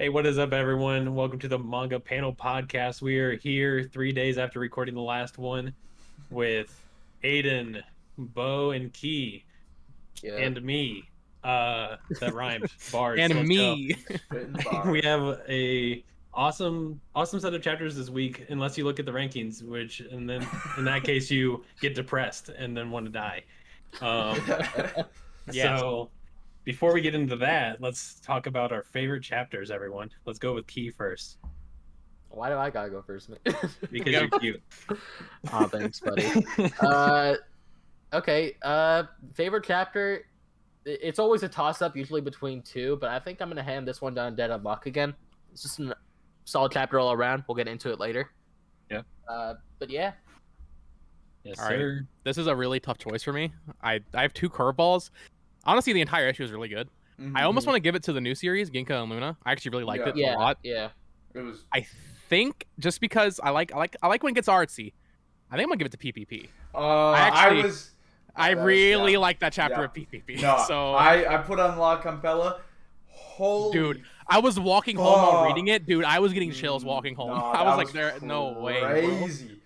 Hey, what is up, everyone? Welcome to the Manga Panel Podcast. We are here 3 days after recording the last one with Aiden, Bo, and Key, Yeah. and me. That rhymed. Bars. And Let's me. go. We have a awesome set of chapters this week, unless you look at the rankings, and then in that case you get depressed and then want to die. Yes. So before we get into that, let's talk about our favorite chapters, everyone. Let's go with Key first. Why do I gotta go first? Because you're cute. Oh, thanks, buddy. Okay. Favorite chapter. It's always a toss-up, usually between two, but I think I'm gonna hand this one down Undead Unluck again. It's just a solid chapter all around. We'll get into it later. Yeah. But yeah. Yes, All right. sir. This is a really tough choice for me. I have two curveballs. Honestly, the entire issue is really good. Mm-hmm. I almost want to give it to the new series, Ginka and Luna. I actually really liked it Yeah. a lot. Yeah. It was. I think just because I like when it gets artsy, I think I'm gonna give it to PPP. I really like that chapter of PPP. No, so I put on La Campella. Holy dude, I was walking home while reading it. Dude, I was getting chills walking home. No, I was like, that no way. Bro. Crazy.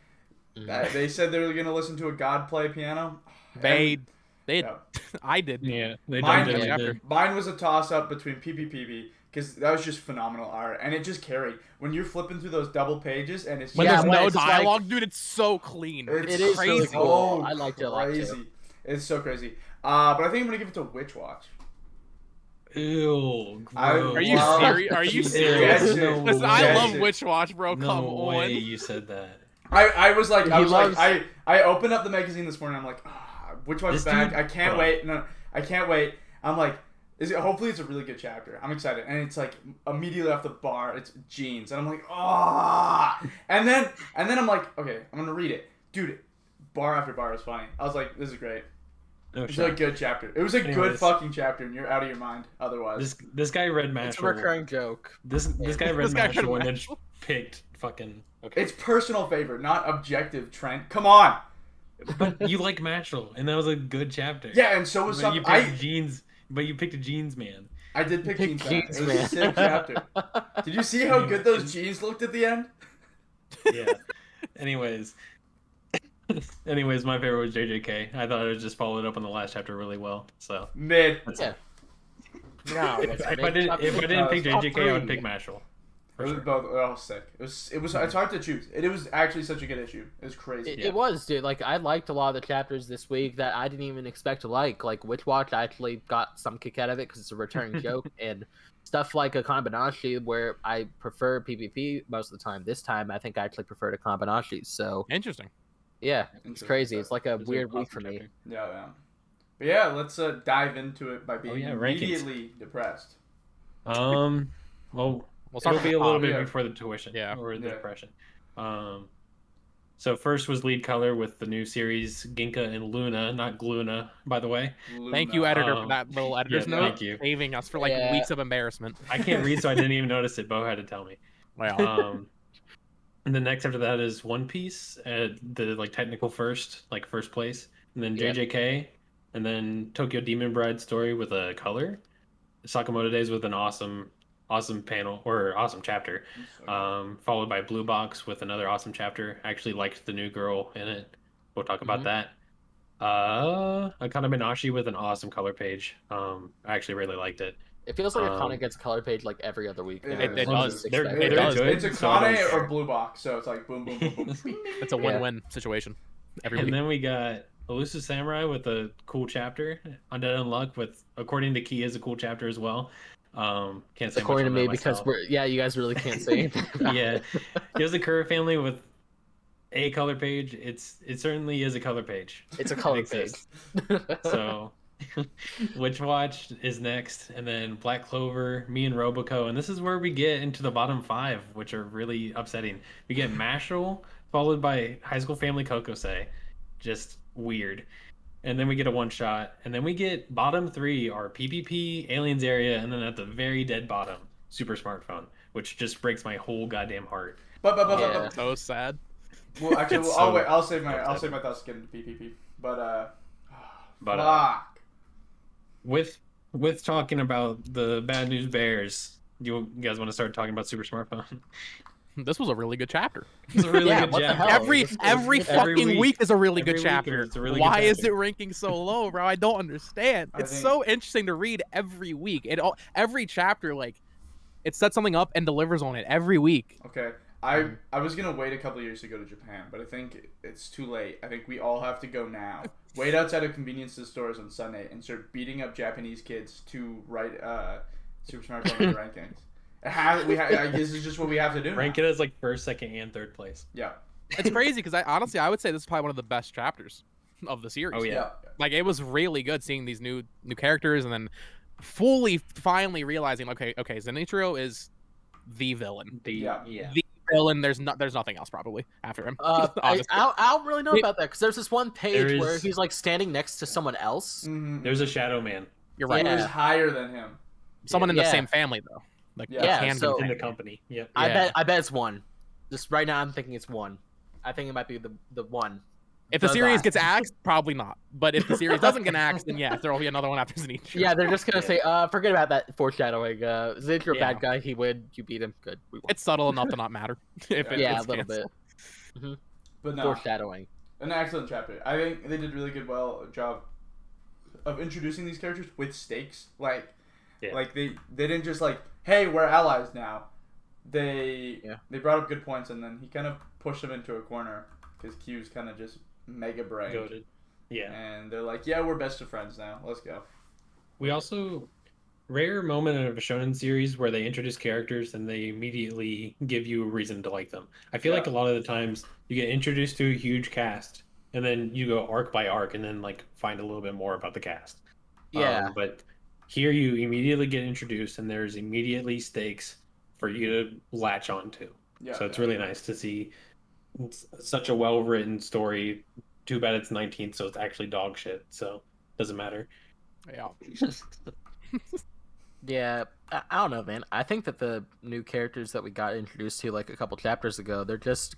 They said they were gonna listen to a god play piano. They Yeah. I did. Yeah, they Mine, definitely did. mine was a toss-up between PPPP because that was just phenomenal art, and it just carried. When you're flipping through those double pages, and it's When just there's when no it's like- dialogue, dude, it's so clean. It's It is crazy. really cool. so I liked it a lot, too. crazy. It's so crazy. But I think I'm gonna give it to Witch Watch. Ew, I- gross. Are you Wow. serious? Are you Ew, serious? Yes, no Listen, way. I love Yes. Witch Watch, bro. No Come way on. you said that. I was like, He loves- I opened up the magazine this morning. I'm like, Witch Watch This back. dude- I can't Bro. wait. No, I can't wait. I'm like, hopefully it's a really good chapter. I'm excited, and it's like immediately off the bar, it's jeans, and I'm like, and then I'm like, okay, I'm gonna read it, dude. Bar after bar is funny. I was like, this is great. No It's shot. a good chapter. It was a good Anyways. fucking chapter, and you're out of your mind otherwise. This guy read It's a Mashle. recurring joke. This guy read This guy read Mashle and then Mashle. picked fucking. Okay. It's personal favorite, not objective. Trent, come on. But you like Mashle, and that was a good chapter. Yeah, and so was But you some. picked jeans. But you picked a jeans man. I did pick Pick jeans. jeans, It was a man. sick chapter. Did you see how good those jeans looked at the end? Yeah. Anyways, my favorite was JJK. I thought it just followed up on the last chapter really well. So Mid. Yeah. No, if I didn't pick top JJK, I would three. pick Mashle. It was both. Oh, sick. It was. It's hard to choose. It was actually such a good issue. It was crazy. It was, dude. Like, I liked a lot of the chapters this week that I didn't even expect to like. Like, Witch Watch, I actually got some kick out of it because it's a recurring joke. And stuff like Akane-banashi, where I prefer PPP most of the time. This time, I think I actually preferred Akane-banashi. So, Interesting. yeah, it's Interesting. crazy. It's like a It was weird awesome week for me. chapter. Yeah. But yeah, let's dive into it by being rankings. immediately depressed. Well, We'll start it'll from be a the little top. bit yeah. before the tuition, Yeah. or the Yeah. depression. So first was lead color with the new series Ginka and Luna, not Gluna, by the way. Thank you, editor, for Um, that little editor's yeah, note. thank you. Saving us for like Yeah. weeks of embarrassment. I can't read, so I didn't even notice it. Bo had to tell me. Wow. And the next after that is One Piece at the technical first place, and then Yeah. JJK, and then Tokyo Demon Bride story with a color, Sakamoto Days with an awesome panel or awesome chapter, followed by Blue Box with another awesome chapter. I actually liked the new girl in it. We'll talk about that. Akane-banashi with an awesome color page. I actually really liked it. It feels like Um, Akane gets a color page like every other week. It now. does. It's one of the They're- expected. they're It's, good, it's a so I don't Kane care. or Blue Box, so it's like boom, boom, boom, boom. Bing, bing. It's a win-win situation. Every And week. then we got Elusive Samurai with a cool chapter. Undead Unluck with, according to Key, is a cool chapter as well. Can't say According to much on me, that because myself. you guys really can't say anything. about Yeah, it. Yozakura family with a color page. It certainly is a color page. It's a color It page. exists. So, Witch Watch is next, and then Black Clover, me and Roboco, and this is where we get into the bottom five, which are really upsetting. We get Mashle, followed by High School Family Kokosei, just weird, and then we get a one shot, and then we get bottom three are PPP, Aliens Area, and then at the very dead bottom, Super Smartphone, which just breaks my whole goddamn heart. Yeah. So sad. Well, actually, It's I'll so wait. I'll save my upsetting. thoughts to get into PPP. But But fuck. with talking about the Bad News Bears, You guys want to start talking about Super Smartphone? This was a really good chapter. It's a really Yeah, good what the chapter. hell? Every fucking week is a really good Every week chapter. is a really good Why is chapter. it ranking so low, bro? I don't understand. I It's think- so interesting to read every week. Every chapter, like, it sets something up and delivers on it every week. Okay. I was gonna wait a couple years to go to Japan, but I think it's too late. I think we all have to go now. Wait outside of convenience stores on Sunday and start beating up Japanese kids to write Super Smartphone rankings. This is just what we have to do. Rank now. it as like first, second, and third place. Yeah. It's crazy because I would say this is probably one of the best chapters of the series. Oh yeah. Yeah. Like, it was really good seeing these new characters and then finally realizing, okay, Zenitro is the villain. Yeah. The villain. There's nothing else probably after him. I Honestly. don't really know about that because there's this one page There where is- he's like standing next to someone else. Mm-hmm. There's a Shadow Man You're right. Who is Yeah. higher than him? Someone in the Yeah. same family though. Like, Yeah. it can So- be in the family. company. Yep. Yeah. I bet it's one. Just right now, I'm thinking it's one. I think it might be the one. If the The series guy. gets axed, probably not. But if the series doesn't get axed, then yeah, there will be another one after Zenitsu. Yeah, they're just gonna Yeah. say, forget about that foreshadowing. Zinch, you're a Yeah. bad guy. He win. You beat him. Good. We won. It's subtle enough to not matter. If it Yeah, a gets little canceled. bit. But no, Foreshadowing. an excellent chapter. I think they did really good job of introducing these characters with stakes. Like they didn't just like, hey, we're allies now. They brought up good points, and then he kind of pushed them into a corner because Q's kind of just mega brain. Goated. Yeah. And they're like, yeah, we're best of friends now. Let's go. We also rare moment of a shonen series where they introduce characters and they immediately give you a reason to like them. I feel like a lot of the times you get introduced to a huge cast and then you go arc by arc and then like find a little bit more about the cast. Yeah. But here you immediately get introduced and there's immediately stakes for you to latch onto. Yeah. So it's really nice to see such a well-written story. Too bad it's 19th, so it's actually dog shit. So doesn't matter. Yeah. Yeah, I don't know, man. I think that the new characters that we got introduced to like a couple chapters ago, they're just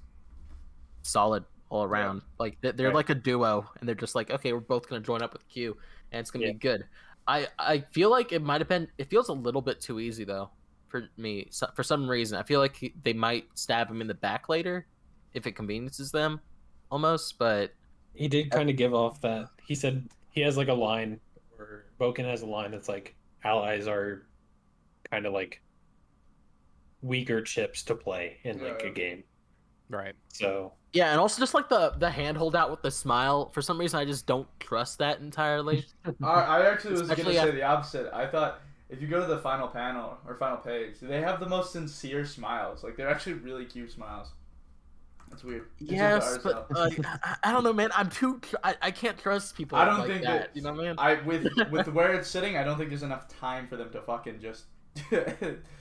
solid all around. Like they're Right. like a duo, and they're just like, okay, we're both gonna join up with Q, and it's gonna Yeah. be good. I feel like it might have been. It feels a little bit too easy though for me. So, for some reason, I feel like they might stab him in the back later if it conveniences them, almost. But He did kind of give off that. He said he has like a line, or Boken has a line that's like, allies are kind of like weaker chips to play in like a game. Right. So yeah, and also just like the hand hold out with the smile. For some reason, I just don't trust that entirely. I actually was going to Especially say after- the opposite. I thought if you go to the final panel or final page, they have the most sincere smiles. Like, they're actually really cute smiles. That's weird. It's just Yes, art but style. I don't know, man. I can't trust people. I don't like think that. that- You know, man. with where it's sitting, I don't think there's enough time for them to fucking just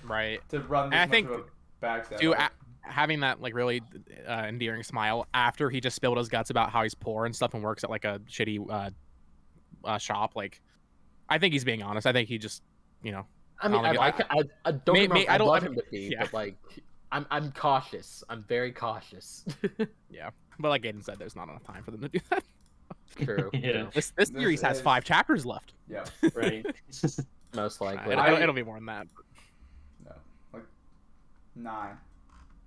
Right. to run this And I much think, of a backstab. Dude, having that like really endearing smile after he just spilled his guts about how he's poor and stuff and works at like a shitty shop, like, I think he's being honest. I think he just, you know, I mean, I don't I don't get me wrong, I don't- love I him to be, yeah. but like, I'm cautious. I'm very cautious. yeah. But like Aiden said, there's not enough time for them to do that. True. Yeah. True. This This series has is- 5 chapters left. yeah, right. Most likely. It'll be more than that. no, like 9.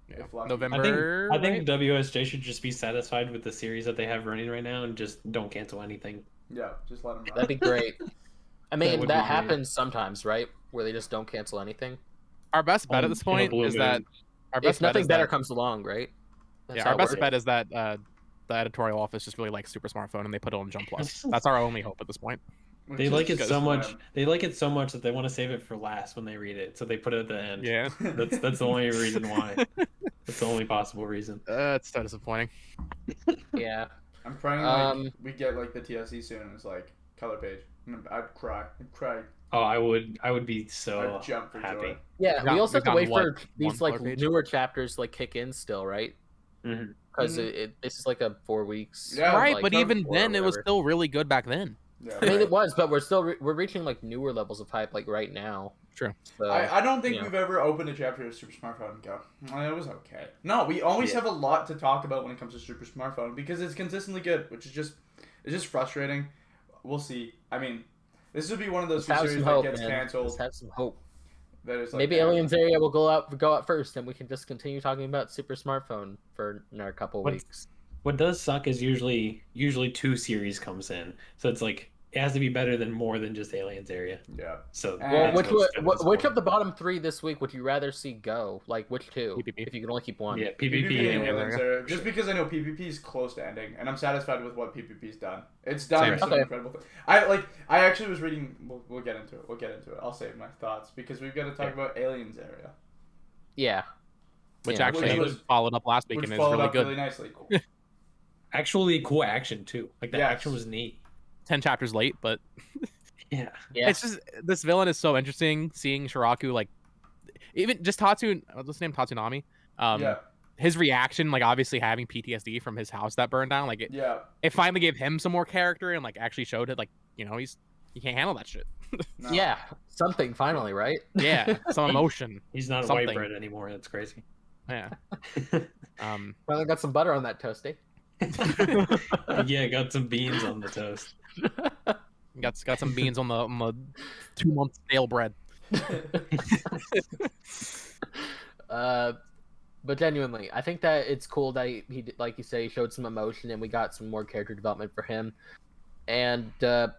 Yeah. If lucky. November. I think WSJ should just be satisfied with the series that they have running right now and just don't cancel anything. Yeah, just let them run. That'd be great. I mean, would that be great. happens sometimes, right? Where they just don't cancel anything. Our best bet at this In a point blue is that moon. our best If bet nothing is better that, comes along, right? That's yeah, how our it best works. bet is that the editorial office just really likes Super Smartphone and they put it on Jump Plus. That's our only hope at this point. Which They is like it just so much. slim. They like it so much that they want to save it for last when they read it, so they put it at the end. Yeah. That's the only reason why. That's the only possible reason. It's so disappointing. Yeah. I'm praying like we get like the TLC soon. And it's like color page. I'd cry. I'd cry. Oh, I would be so I'd jump for happy. joy. Yeah, We've we got- also have we've to wait gotten, for what, these one like color page? newer chapters like kick in still, right? Mhm. Because Mhm. this is like a 4 weeks. Yeah, Right, like, but Jump even or then, it was whatever. still really good back then. Yeah, I mean, right. it was, but we're still we're reaching like newer levels of hype like right now. True. So, I don't think yeah. we've ever opened a chapter of Super Smartphone and go, it was okay. No, we always have a lot to talk about when it comes to Super Smartphone because it's consistently good, which is just frustrating. We'll see. I mean, this would be one of those Let's have series some hope, that gets man. canceled. Let's have some hope. That is like Maybe yeah. Aliens area will go up first, and we can just continue talking about Super Smartphone for another couple weeks. What does suck is usually 2 series comes in, so it's like it has to be better than more than just Aliens area. Yeah. So Well, that's what's which of disappointing. the bottom 3 this week would you rather see go? Like which 2? PPP. If you can only keep one. Yeah, PPP PPP and and Aliens area. Just because I know PPP is close to ending, and I'm satisfied with what PPP's done. It's done Same. some Okay. incredible things. I actually was reading. We'll get into it. We'll get into it. I'll save my thoughts because we've got to talk about Aliens area, Yeah. Which Yeah. actually Which was- followed up last week which and is followed really up good. really nicely. Actually cool action too. Like the Yes. action was neat. 10 chapters late, but Yeah. Yeah. it's just this villain is so interesting. Seeing Shiraku like, even just Tatsu, what's his name, Tatsunami. Yeah. His reaction, like obviously having PTSD from his house that burned down, like Yeah. it finally gave him some more character and like actually showed it, like he can't handle that shit. No. Yeah. Something finally, right? Yeah, some emotion. He's not a Something. white bread anymore. That's crazy. Yeah. Finally got some butter on that toasty. Yeah, got some beans on the toast. Got some beans on the 2-month stale bread. But genuinely, I think that it's cool that he like you say, showed some emotion, and we got some more character development for him, and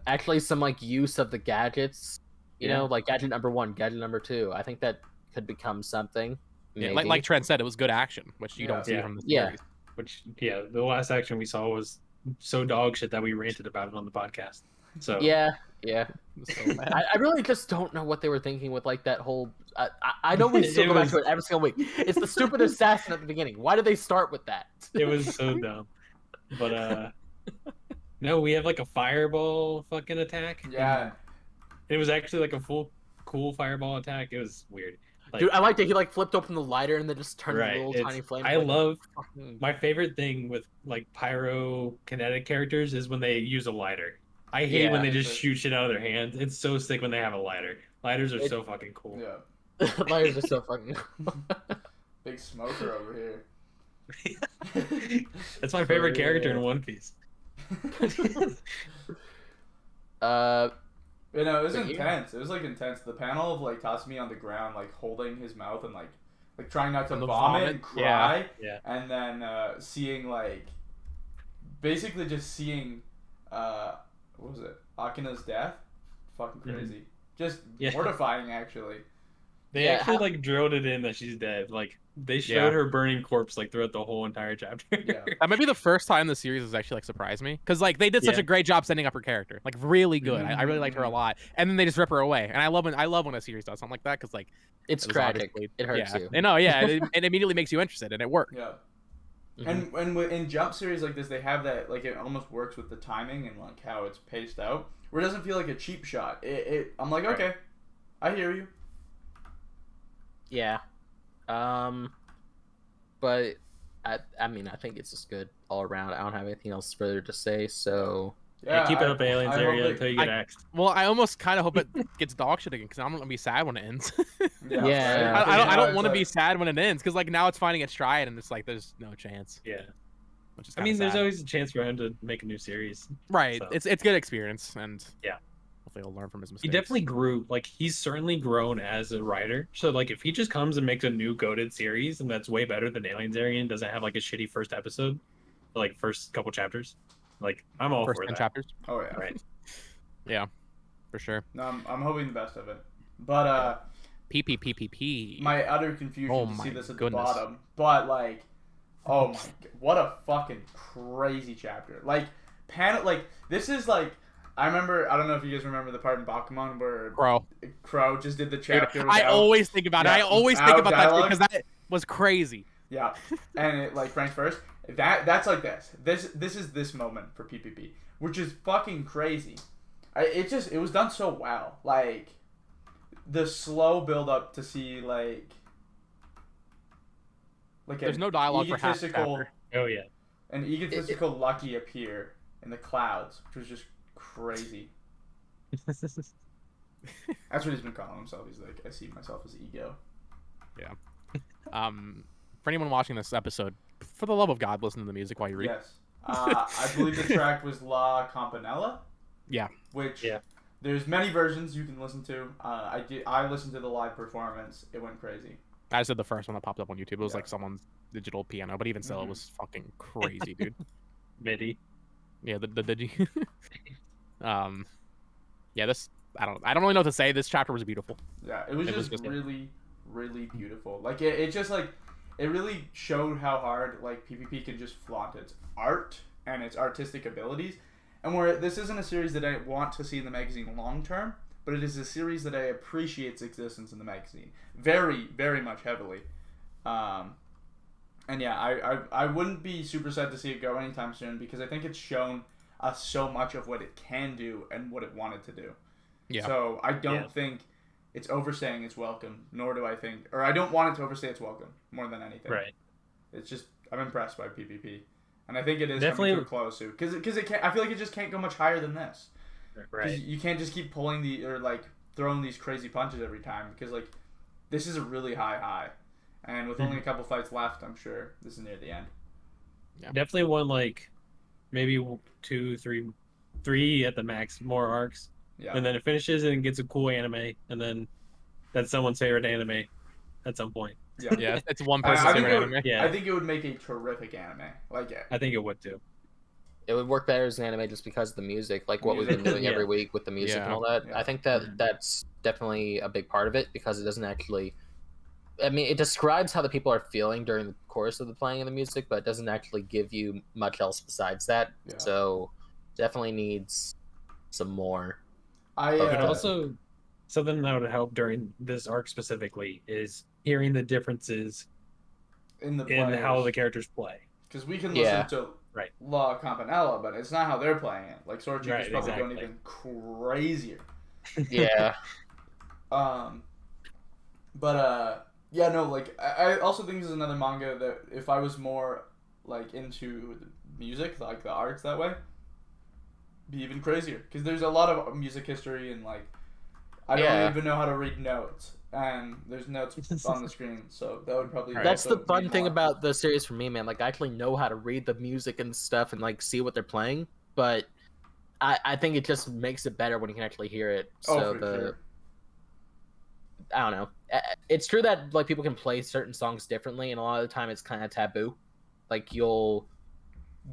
actually some like use of the gadgets. You know, like gadget number 1, gadget number 2. I think that could become something. Yeah, Maybe. like Trent said, it was good action, which you don't see Yeah. from the Yeah. series. Which the last action we saw was so dog shit that we ranted about it on the podcast. So Yeah. It was so bad. I really just don't know what they were thinking with like that whole. I know we still It go back was- to it every single week. It's the stupid assassin at the beginning. Why did they start with that? it was so dumb. But no, we have like a fireball fucking attack. Yeah. It was actually like a full cool fireball attack. It was weird. Like, Dude, I like that he like flipped open the lighter and then just turned Right, a little it's- tiny flame. I like, love fucking- my favorite thing with like pyrokinetic characters is when they use a lighter. I hate when Yeah. they just shoot shit out of their hands. It's so sick when they have a lighter. Lighters are It- so fucking cool. Yeah. Lighters are so fucking. Big smoker over here. That's my favorite For character in real. One Piece. You know, it was But yeah. intense. It was like intense. The panel of like Tatsumi on the ground, like holding his mouth and like trying not to And the vomit vomit, and cry, yeah. and then seeing like basically just seeing what was it, Akina's death? Fucking crazy. Just Yeah. mortifying actually. They Yeah, actually how- like drilled it in that she's dead. Like they showed Yeah. her burning corpse like throughout the whole entire chapter. Yeah. That might be the first time the series has actually like surprised me, because like they did such Yeah. a great job setting up her character, like really good. I really liked her a lot, and then they just rip her away. And I love when a series does something like that, because like It's it was tragic. obviously- It hurts yeah. you. I know, yeah, it immediately makes you interested, and it worked. Yeah. Mhm. And in Jump series like this, they have that like it almost works with the timing and like how it's paced out, where it doesn't feel like a cheap shot. I'm like, Right. okay, I hear you. Yeah. But I mean, I think it's just good all around. I don't have anything else further to say. So Yeah, keep it up, Aliens I hope area they- until you get axed. Well, I almost kind of hope it gets dog shit again, because I'm gonna be sad when it ends. Yeah. right? I don't It's want to like- be sad when it ends, because like now it's finding its stride, and it's like there's no chance. Yeah. Which is I mean, kinda there's sad. always a chance for him to make a new series. right. so. It's good experience, and Yeah. hopefully he'll learn from his He mistakes. definitely grew. Like he's certainly grown as a writer. So like if he just comes and makes a new goated series and that's way better than Aliens Area and doesn't have like a shitty first episode, like first couple chapters, like I'm all first for 10 that. chapters. Oh yeah. Right. For sure. No, I'm hoping the best of it. But PPPPP. my utter confusion Oh to see my this at goodness. the bottom. But like, oh my, what a fucking crazy chapter. Like this is like, I remember. I don't know if you guys remember the part in Bakuman where Bro. Crow just did the Dude, chapter. I without- always think about it. Yeah, I always think without about that dialogue. because that was crazy. Yeah, and it like Frank's first. That's like this. This is this moment for PPP, which is fucking crazy. It was done so well. Like the slow build up to see like There's no dialogue for half the chapter. Oh yeah. an egotistical Lucky appear in the clouds, which was just crazy. That's what he's been calling himself. He's like, I see myself as ego. For anyone watching this episode, for the love of God, listen to the music while you read. Yes. I believe the track was La Campanella. Yeah. Which Yeah. There's many versions you can listen to. I listened to the live performance. It went crazy. I said the first one that popped up on YouTube. It was Yeah. like someone's digital piano, but even still, it was fucking crazy, dude. MIDI. Yeah, the digi. Yeah, this I don't really know what to say. This chapter was beautiful. Yeah, it was just really, really beautiful. Like it just like it really showed how hard like PPP can just flaunt its art and its artistic abilities. And where this isn't a series that I want to see in the magazine long term, but it is a series that I appreciate its existence in the magazine very, very much heavily. And yeah, I wouldn't be super sad to see it go anytime soon because I think it's shown us so much of what it can do and what it wanted to do. Yeah. So I don't think it's overstaying its welcome, nor do I think, or I don't want it to overstay its welcome more than anything. Right. It's just I'm impressed by PPP, and I think it is Definitely coming to a close soon because it can't. I feel like it just can't go much higher than this. Right. You can't just keep pulling like throwing these crazy punches every time because like this is a really high, and with only a couple fights left, I'm sure this is near the end. Yeah. Definitely one like maybe 2, 3 at the max more arcs. Yeah. And then it finishes and gets a cool anime, and then that's someone's favorite anime at some point. Yeah. Yeah, it's one person's I think favorite it would, anime. Yeah. I think it would make a terrific anime. Like I think it would too. It would work better as an anime just because of the music, like what we've been doing every week with the music and all that. Yeah. I think that that's definitely a big part of it because it doesn't actually. I mean, it describes how the people are feeling during the course of the playing of the music, but it doesn't actually give you much else besides that. Yeah. So, definitely needs some more. But also, something that would help during this arc specifically is hearing the differences in how the characters play. Because we can listen to Right. La Campanella, but it's not how they're playing it. Like Sword Chief is Right, probably exactly. going even crazier. Yeah. Yeah, no, like I also think this is another manga that if I was more like into the music, like the arts that way, be even crazier. Because there's a lot of music history and like I don't even know how to read notes, and there's notes on the screen, so that would probably. That's the fun thing more. about the series for me, man. Like I actually know how to read the music and stuff and like see what they're playing, but I think it just makes it better when you can actually hear it. So sure. I don't know. It's true that like people can play certain songs differently, and a lot of the time it's kind of taboo. Like you'll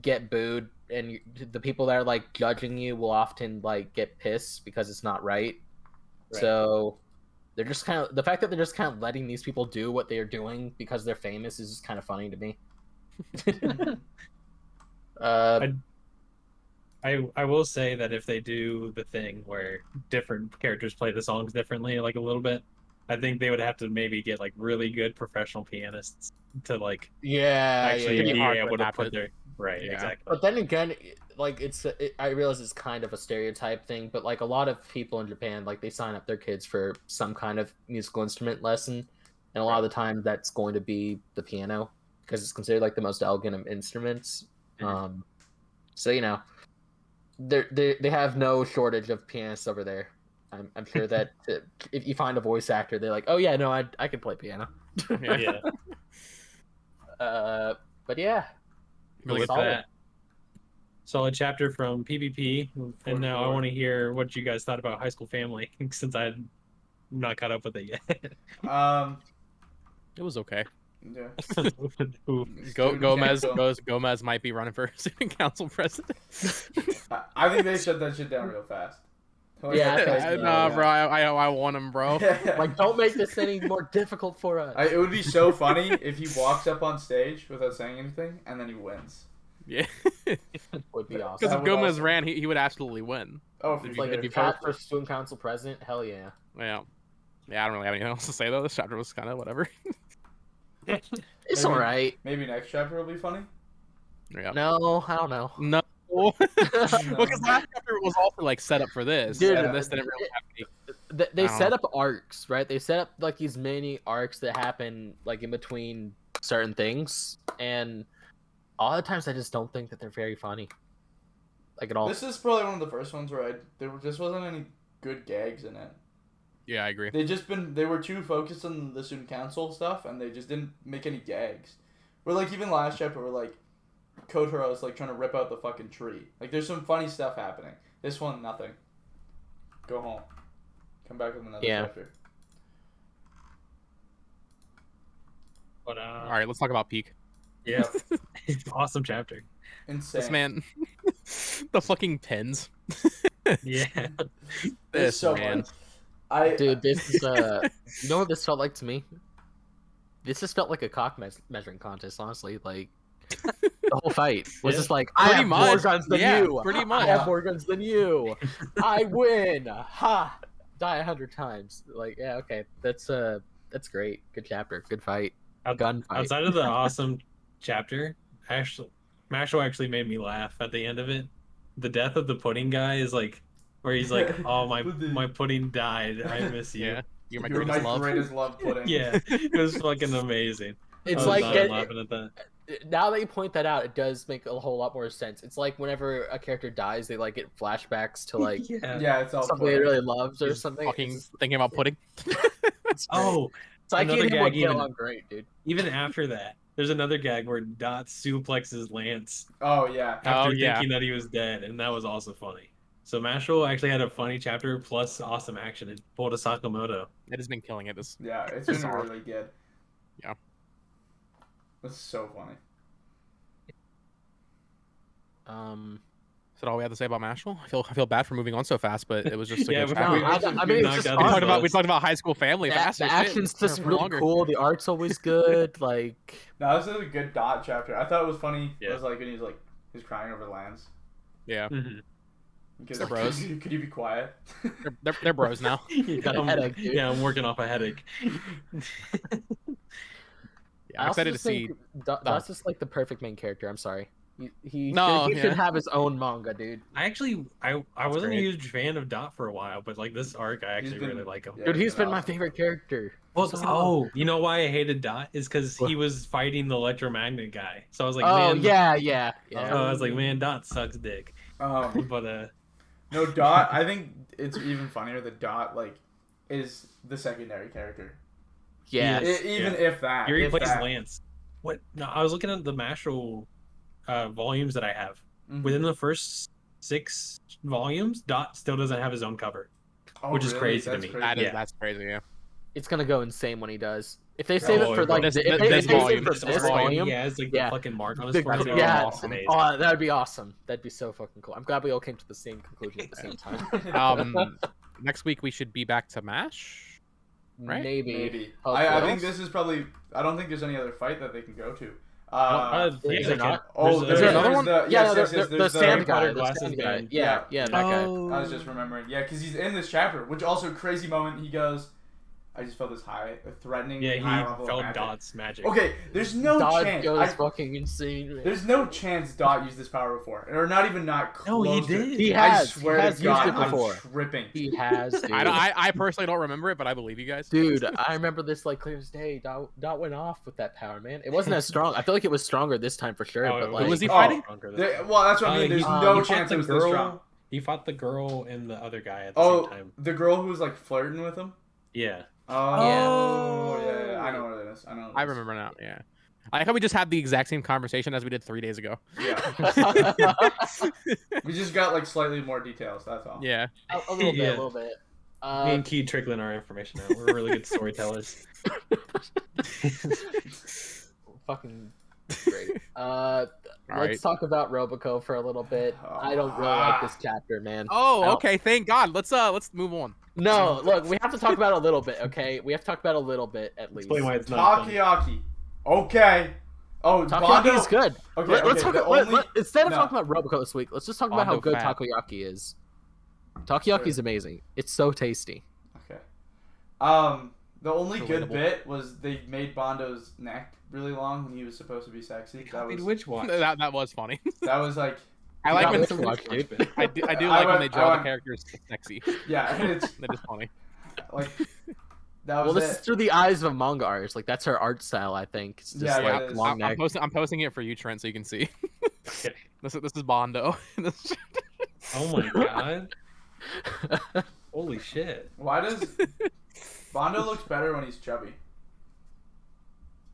get booed, and the people that are like judging you will often like get pissed because it's not right. So they're just kind of the fact that they're just kind of letting these people do what they are doing because they're famous is just kind of funny to me. I will say that if they do the thing where different characters play the songs differently, like a little bit, I think they would have to maybe get like really good professional pianists to like actually be able to put their exactly. But then again, like I realize it's kind of a stereotype thing, but like a lot of people in Japan, like they sign up their kids for some kind of musical instrument lesson, and a lot of the time that's going to be the piano because it's considered like the most elegant of instruments. So you know, they have no shortage of pianists over there. I'm sure that if you find a voice actor, they're like, oh yeah, no, I can play piano. Yeah. But yeah. Really with that, solid chapter from PPP, and now I want to hear what you guys thought about High School Family since I'm not caught up with it yet. It was okay. Yeah. Gomez might be running for student council president. I think they shut that shit down real fast. Yeah, nah, bro. I want him, bro. Like, don't make this any more difficult for us. It would be so funny if he walks up on stage without saying anything and then he wins. Yeah, would be awesome. Because if Gomez ran, he would absolutely win. Oh, if you fought for student council president, hell yeah. Yeah. I don't really have anything else to say though. This chapter was kind of whatever. It's alright. Maybe next chapter will be funny. Yeah. No, I don't know. No. Because last chapter was also like set up for this. Dude, and this didn't really have any. They set up arcs, right? They set up like these mini arcs that happen like in between certain things, and a lot of times I just don't think that they're very funny, like at all. This is probably one of the first ones where there just wasn't any good gags in it. Yeah, I agree. They were too focused on the student council stuff, and they just didn't make any gags. Where like even last chapter, where like Kotaro's like trying to rip out the fucking tree. Like there's some funny stuff happening. This one, nothing. Go home. Come back with another Yeah. chapter. But All right, let's talk about Peak. yeah, awesome chapter. Insane. This man, the fucking pins. Yeah, There's This so man. much. Dude, this is you know what this felt like to me? This just felt like a cock measuring contest, honestly. Like the whole fight was Yeah. just like, I Pretty have more much. guns than Yeah, you. pretty I much. have more guns than you. I win. Ha! Die 100 times. Like, yeah, okay, that's great. Good chapter. Good fight. Gun fight. outside of the awesome chapter, Mashle actually made me laugh at the end of it. The death of the pudding guy is like, where he's like, "Oh my pudding died. I miss you." Yeah, you're my You're greatest my love. greatest love pudding. Yeah, it was fucking amazing. It's I was like dying laughing at that. now that you point that out, it does make a whole lot more sense. It's like whenever a character dies, they like get flashbacks to like Yeah, it's all something they pudding. really loves or He's something. Fucking It's thinking about pudding. great. Oh, So I another can't even gag even- kill. I'm great, dude. even after that, there's another gag where Dot suplexes Lance Oh yeah. after Oh, yeah. thinking that he was dead, and that was also funny. So Mashle actually had a funny chapter plus awesome action. It pulled a Sakamoto. It has been killing it. This. Yeah, it's been Bizarre. really good. Yeah. That's so funny. Is that all we have to say about Mashle? I feel bad for moving on so fast, but it was just a Yeah, good we- chapter. we- No, I we mean, it's knocked just out We his talked about buzz. about high school family. The fast as shit. action's just For really longer. cool. The art's always good. Like, No, this is a good Dot chapter. I thought it was funny. Yeah. It was like when he was crying over Lance. Yeah, Mhm. Because, They're bros. Could you be quiet? they're bros now. got a headache, dude. Yeah, I'm working off a headache. Yeah, I I'm also excited to just see. think that's just like the perfect main character. I'm sorry. He No, should yeah. have his own manga, dude. I wasn't a great. huge fan of Dot for a while, but like this arc, I actually been- really like him. yeah. Dude, he's been my awesome. favorite character. Well, So- oh, you know why I hated Dot is because he was fighting the electromagnet guy. So I was like, oh man, yeah. I was like, man, Dot sucks dick. But No, Dot. I think it's even funnier that Dot is the secondary character. Yeah. Yes. Even if that. he if replaces that. Lance. What? No, I was looking at the Mashle volumes that I have. Mhm. Within the first 6 volumes, Dot still doesn't have his own cover. Oh, which is really? crazy to That's me. crazy. Yeah. That's crazy. Yeah. It's gonna go insane when he does. If they save Oh, it for it like will. if they This if they volume, save it for this this volume, volume, He has like yeah. the fucking mark on his the- forehead. yeah. Awesome. Amazing. Oh, that would be awesome. That'd be so fucking cool. I'm glad we all came to the same conclusion at the same time. Next week we should be back to Mash. Right? Maybe. Maybe. Hopefully. I think this is probably. I don't think there's any other fight that they can go to. Is Yeah, there they not? Oh, there's there another one? The, Yeah, yes, no, yes, yes, the there's sand guy. Potter The glasses sand guy. man. Yeah, Yeah. that guy. I was just remembering. Yeah, because he's in this chapter, which also crazy moment. He goes, I just felt this threatening. Yeah, high he level of felt magic. Dot's magic. Okay, there's no Dodge chance. goes fucking insane. Man. There's no chance Dot used this power before, or not even not close. No, he to- did. He I has. swear He has to God, used it before. I'm tripping. He has, dude. I personally don't remember it, but I believe you guys. Dude, I remember this like clear as day. Dot went off with that power, man. It wasn't as strong. I feel like it was stronger this time for sure. Oh, but who like, was he Oh, fighting? Well, that's what I mean. There's no he fought chance the it was this strong. He fought the girl and the other guy at the Oh, same time. the girl who was like flirting with him. Yeah. Oh, yeah. I know what it is. I know. What it I is. remember now. Yeah. I like how we just had the exact same conversation as we did 3 days ago. Yeah. We just got like slightly more details. That's all. Yeah. a little bit, Yeah. a little bit. Me and Key trickling our information out. We're really good storytellers. Fucking great. Let's right. talk about Roboco for a little bit. I don't really like this chapter, man. Oh, okay. Thank God. Let's move on. No, look, we have to talk about it a little bit, okay? We have to talk about it a little bit at least. Explain why it's not funny. Takoyaki. Okay. Oh, Takoyaki is good. Okay, Let's talk the about, only- instead of no. talking about Roboco this week, let's just talk about how Bondo good fat. Takoyaki is. Takoyaki is amazing. It's so tasty. Okay. The only good Relatable. bit was they made Bondo's neck really long when he was supposed to be sexy. That Copied was which one? That was funny. like I like got when which one, dude? I do I like when went- they I draw went- the characters sexy. yeah, and it's They're just funny. like that Well, was this is it. through the eyes of a manga artist. Like that's her art style, I think. It's just Yeah, yeah, like it is. long I'm neck. posting it for you, Trent, so you can see. Okay. This is Bondo. Oh my god. Holy shit. Why does Bondo looks better when he's chubby?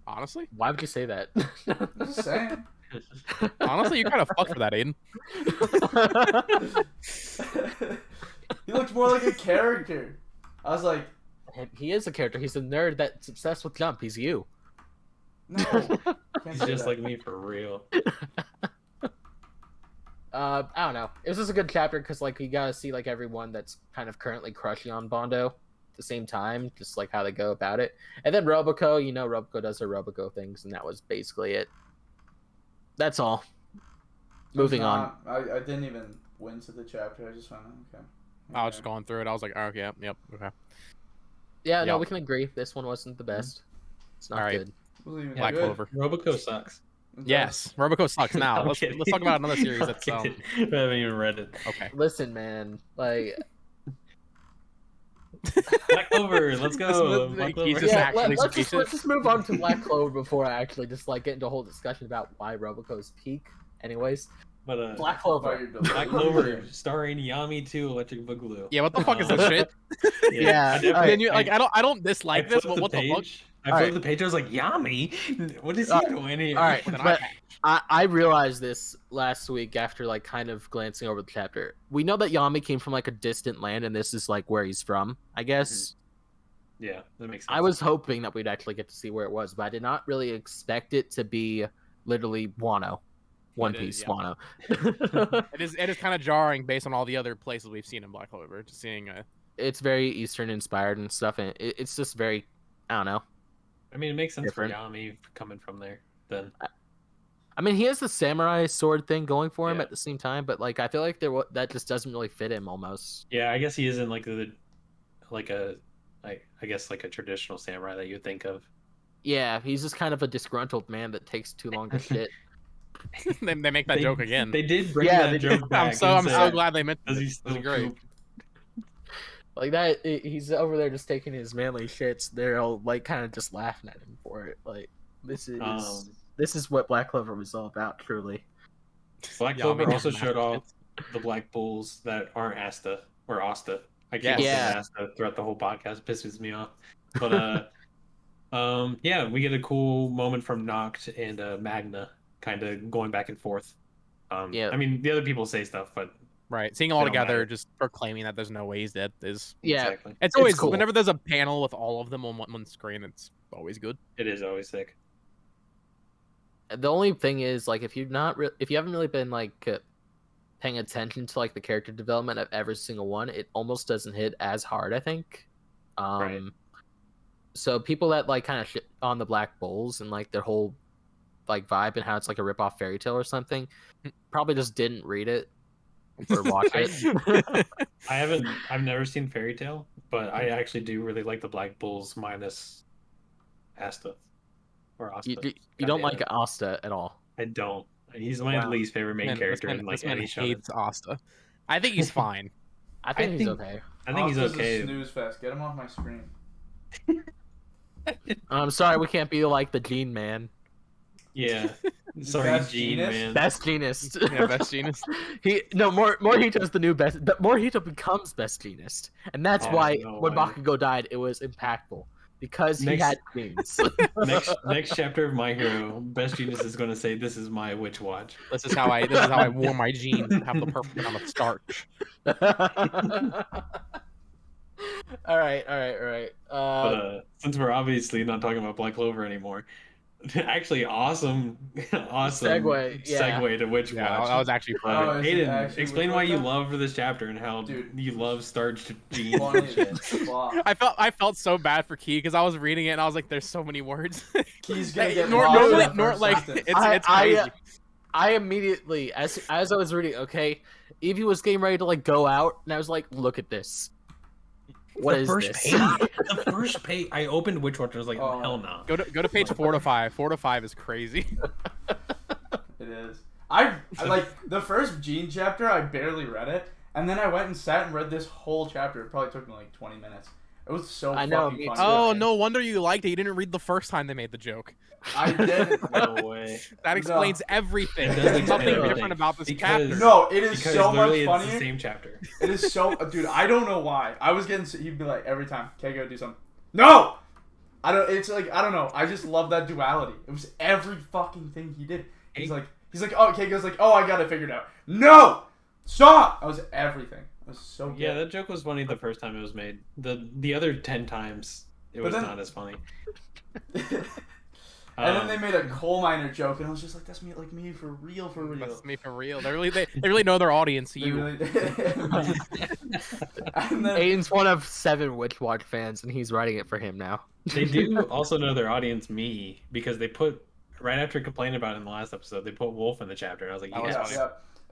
Honestly, Why would you say that? I'm just saying. you kind of fucked for that, Aiden. He looked more like a character. I was like, And he is a character. He's a nerd that's obsessed with Jump. He's you. no. Can't He's say just that. like me for real. I don't know. It was just a good chapter because like you gotta see like everyone that's kind of currently crushing on Bondo at the same time, just like how they go about it. And then Roboco, Roboco does her Roboco things, and that was basically it. That's all. Moving on. I didn't even went to the chapter. I just went, okay. I was just going through it. I was like, oh, yep, okay. Yeah, no, Yep. we can agree. This one wasn't the best. It's not All right. good. Wasn't even Black good. Clover. Roboco sucks. Yes, Roboco sucks. Now I'm let's kidding. talk about another series I'm that's kidding. I haven't even read it. okay. Listen, man, like Black Clover, let's go. This- Black he's Clover. just yeah, actually let's just move on to Black Clover before I actually just like get into a whole discussion about why Roboco's peak. Anyways, But Black Fire Clover. your Black Clover starring Yami 2 Electric Boogaloo. Yeah, what the fuck is this shit? Yeah, I definitely- alright. And you like, I don't dislike this, but flipped what the fuck? page. I Alright. flipped the page. I was like, Yami, what is he Alright. doing here? All right, With an but eye I realized this last week after like kind of glancing over the chapter. We know that Yami came from like a distant land, and this is like where he's from. I guess Yeah, that makes sense. I was hoping that we'd actually get to see where it was, but I did not really expect it to be literally Wano, One It is, Piece yeah. Wano. It is kind of jarring based on all the other places we've seen in Black Clover. Just seeing It's very Eastern inspired and stuff, and it's just very, I don't know. I mean, it makes sense Different. for Yami coming from there. Then I mean, he has the samurai sword thing going for him Yeah. at the same time, but like I feel like that just doesn't really fit him almost. yeah, I guess he isn't like I guess like a traditional samurai that you would think of. Yeah, he's just kind of a disgruntled man that takes too long to shit. they make that joke again. They did bring Yeah, that they joke back. I'm and so said, glad they meant Does he this. still This is great. poop? Like that, he's over there just taking his manly shits. They're all like kind of just laughing at him for it. Like this is what Black Clover was all about, truly. Black Yami Clover has also massive showed off tits. the black bulls that aren't Asta or Asta. I keep Yes. saying Yeah. Asta throughout the whole podcast. It pisses me off. But yeah, we get a cool moment from Noct and Magna kind of going back and forth. Yeah. I mean, the other people say stuff, but Right, seeing them all They don't together, matter. just proclaiming that there's no way he's dead is. Yeah, exactly. It's always cool. whenever there's a panel with all of them on one screen, it's always good. It is always sick. the only thing is like if you haven't really been like paying attention to like the character development of every single one, it almost doesn't hit as hard, I think. Right. So people that like kind of shit on the Black Bulls and like their whole like vibe and how it's like a rip-off fairy tale or something probably just didn't read it or watch it. I've never seen Fairy Tale, but I actually do really like the Black Bulls minus Asta or Asta. You don't God like damn it. Asta at all. I don't. He's my Wow. least favorite main Man, character this man, in like this man any show. hates Asta. I think he's fine. I think he's think- okay. I think he's Asta's a okay. snooze fest. Get him off my screen. I'm sorry we can't be like the Gene Man. Yeah. Sorry, Best Gene, Genus? man. Best Genist. Yeah, best genius. Morihito's the new best. But Morihito becomes best Genist, and that's Oh, why no when way. Bakugo died, it was impactful because he Next- had genes. next chapter of My Hero, Best Genius is going to say, "This is my Witch Watch." This is how I wore my jeans and have the perfect amount of starch. all right. But since we're obviously not talking about Black Clover anymore, actually, awesome Segue, yeah. segue to Witch Yeah, Watch. that was actually Uh, fun. Oh, is it Aiden, actually explain Witch why Watch you now? love this chapter and how Dude. you love starched jeans. Funny and shit. as fuck. I felt so bad for Key because I was reading it and I was like, "There's so many words." He's gonna Hey, get nor- lost in normally, the nor- first like sentence. it's crazy. I immediately, as I was reading, okay, Evie was getting ready to like go out, and I was like, "Look at this! What the is first this?" page? The first page. I opened Witch Watch and I was like, Oh. hell no. Go to page 4 to 5. 4 to 5 is crazy. It is. I like the first Gene chapter. I barely read it, and then I went and sat and read this whole chapter. It probably took me like 20 minutes. It was so I know, fucking me funny. too. Oh, no wonder you liked it. You didn't read the first time they made the joke. I didn't. No way. That explains everything. It does There's explain nothing everything. different about this Because- chapter. No, it is Because so literally much it's the funnier. same chapter. It is so, dude. I don't know why. I was getting. He'd be like every time, "Okay, go do something." No, I don't. It's like I don't know. I just love that duality. It was every fucking thing he did. He's like, oh, okay, goes like, "Oh, I got it figured out." No, stop. I was everything. It was so good. Yeah, that joke was funny the first time it was made. The other 10 times it was not as funny. And then they made a coal miner joke, and I was just like, "That's me, for real, That's me for real. They really know their audience. They You. really and then, Aiden's one of 7 Witch Watch fans, and he's writing it for him now. They do also know their audience, me, because they put right after complaining about it in the last episode, they put Wolf in the chapter, and I was like, That was yes.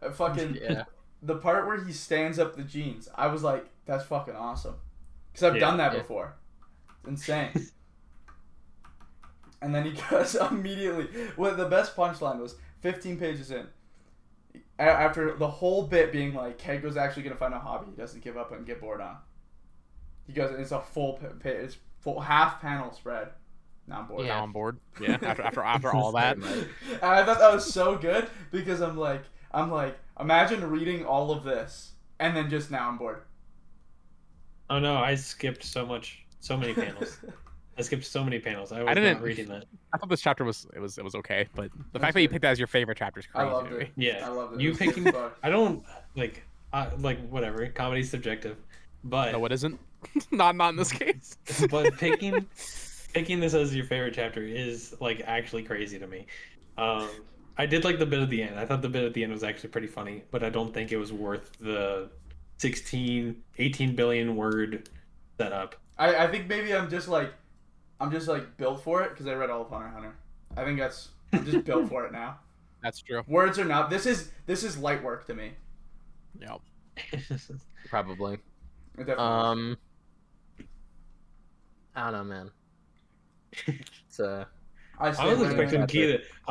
funny. Fucking Yeah. the part where he stands up the jeans, I was like, "That's fucking awesome," because I've done that before. It's insane. And then he goes immediately. Well, the best punchline was 15 pages in. After the whole bit being like, Keiko's actually going to find a hobby he doesn't give up and get bored on. He goes, it's a full page, full half panel spread. Now I'm bored. Yeah. Now I'm bored. Yeah. After all that. And I thought that was so good because I'm like, imagine reading all of this and then just now I'm bored. Oh no, I skipped so many panels. I skipped so many panels. I was didn't not reading that. I thought this chapter was okay, but the fact that you picked that as your favorite chapter is crazy. I loved to me. it. Yeah, I loved it. you It was picking. good fuck. I don't like whatever. Comedy's subjective, but No, it isn't. not in this case. but picking this as your favorite chapter is like actually crazy to me. I did like the bit at the end. I thought the bit at the end was actually pretty funny, but I don't think it was worth the 18 billion word setup. I think maybe I'm just built for it because I read all of Hunter x Hunter. I think I'm just built for it now. That's true. Words are not. This is light work to me. Yeah. Probably. It definitely is. I don't know, man. It's I was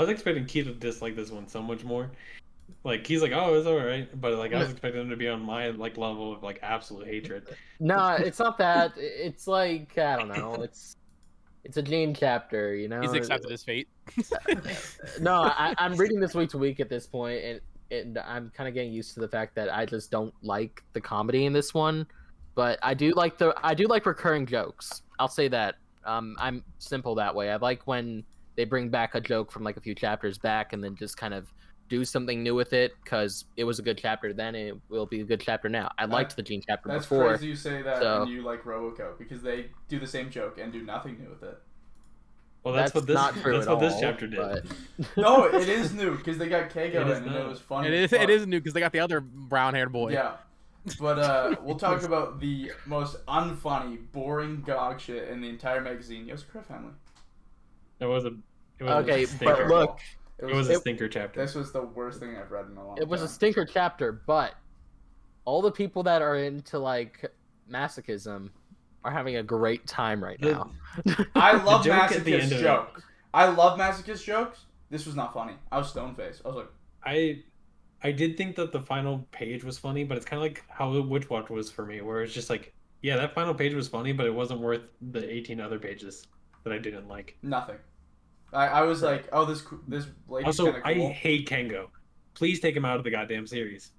expecting Key to dislike this one so much more. Like he's like, oh, it's alright, but like I was expecting him to be on my like level of like absolute hatred. no, it's not that. It's like I don't know. It's a Gene chapter, you know. He's accepted his fate. No, I'm reading this week to week at this point, and I'm kind of getting used to the fact that I just don't like the comedy in this one, but I do like recurring jokes. I'll say that. I'm simple that way. I like when they bring back a joke from like a few chapters back, and then just kind of do something new with it because it was a good chapter then, and it will be a good chapter now. I liked the Gene chapter That's before. crazy you say that, and you like Roboco because they do the same joke and do nothing new with it. Well, that's what this chapter did. But... No, it is new because they got Keigo in, and new. it was funny. It is new because they got the other brown-haired boy. Yeah, but we'll talk about the most unfunny, boring dog shit in the entire magazine. Yozakura family. It was a Okay, stinker. but look, It was a stinker chapter. This was the worst thing I've read in a long time. it was a stinker chapter, but all the people that are into like masochism are having a great time right now. I love joke at the end masochist of it. jokes. I love masochist jokes. This was not funny. I was stone faced. I was like, I did think that the final page was funny, but it's kind of like how Witch Watch was for me, where it's just like, yeah, that final page was funny, but it wasn't worth the 18 other pages that I didn't like. nothing. I was like, oh, this lady's Also, kind of I cool. hate Kengo. Please take him out of the goddamn series.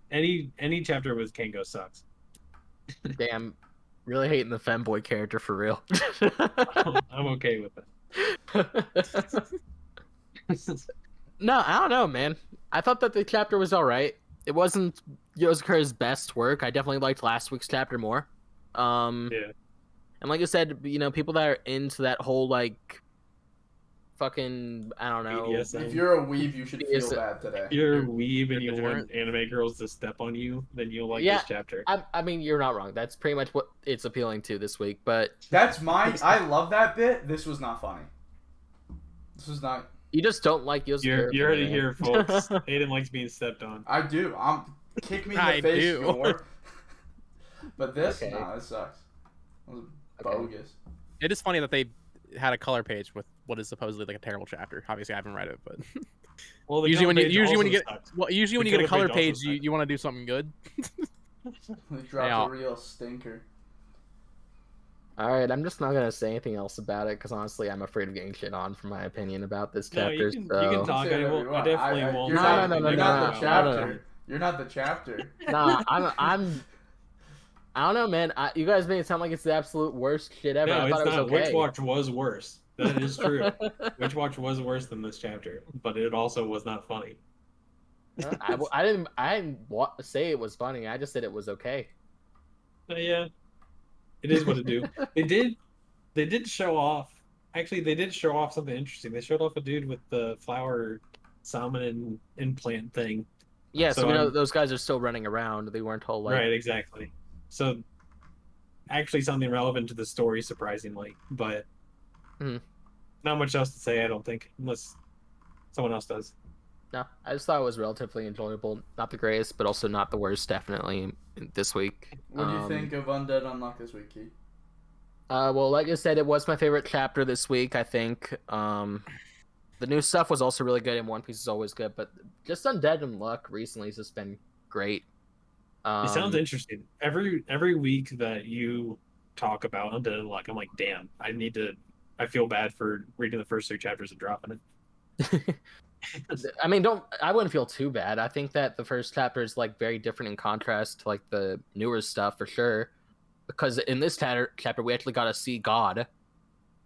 Any chapter with Kengo sucks. Damn, really hating the femboy character for real. I'm okay with it. No, I don't know, man. I thought that the chapter was all right. It wasn't Yozakura's best work. I definitely liked last week's chapter more. Yeah. And like I said, you know, people that are into that whole like fucking I don't know. BDSM. If you're a weeb, you should feel It's- bad today. If you're a weeb and you You're want anime girls to step on you, then you'll like Yeah. this chapter. I mean, you're not wrong. That's pretty much what it's appealing to this week. But That's I love that bit. This was not funny. This was not. you just don't like Yozakura. You're already man. here, folks. Aiden likes being stepped on. I do. Kick me in the I face, do. Yor. But this, Okay. no, this sucks. It was Okay. bogus. It is funny that they had a color page with what is supposedly like a terrible chapter. Obviously, I haven't read it, but Well, the usually when you color page get also sucks. usually when The you get a color color page page, also you, sucks. you want to do something good. They dropped Yeah. a real stinker. All right, I'm just not gonna say anything else about it because honestly, I'm afraid of getting shit on for my opinion about this No, chapter. you can so... talk. Say I, whatever won't, you I want. definitely won't. You're No, not, no, no, you're no, not no, the no, chapter. no. You're not the chapter. Nah, I don't know, man. You guys made it sound like it's the absolute worst shit ever. No, I it's thought it was not. okay. Witch Watch was worse. That is true. Witch Watch was worse than this chapter, but it also was not funny. I didn't say it was funny. I just said it was okay. Yeah, it is what it do. They did show off. Actually, they did show off something interesting. They showed off a dude with the flower salmon implant thing. Yeah, so So we know I'm- that those guys are still running around. They weren't all like Right, exactly. So actually something relevant to the story, surprisingly, but Mhm. not much else to say, I don't think, unless someone else does. No, I just thought it was relatively enjoyable. Not the greatest, but also not the worst. Definitely this week. What do you think of Undead Unluck this week, Keith? Well, like I said, it was my favorite chapter this week. I think the new stuff was also really good, and One Piece is always good. But just Undead Unluck recently has just been great. It sounds interesting. Every week that you talk about Undead Unluck, I'm like, damn, I feel bad for reading the first 3 chapters and dropping it. I mean, I wouldn't feel too bad. I think that the first chapter is like very different in contrast to like the newer stuff for sure. Because in this chapter, we actually got to see God,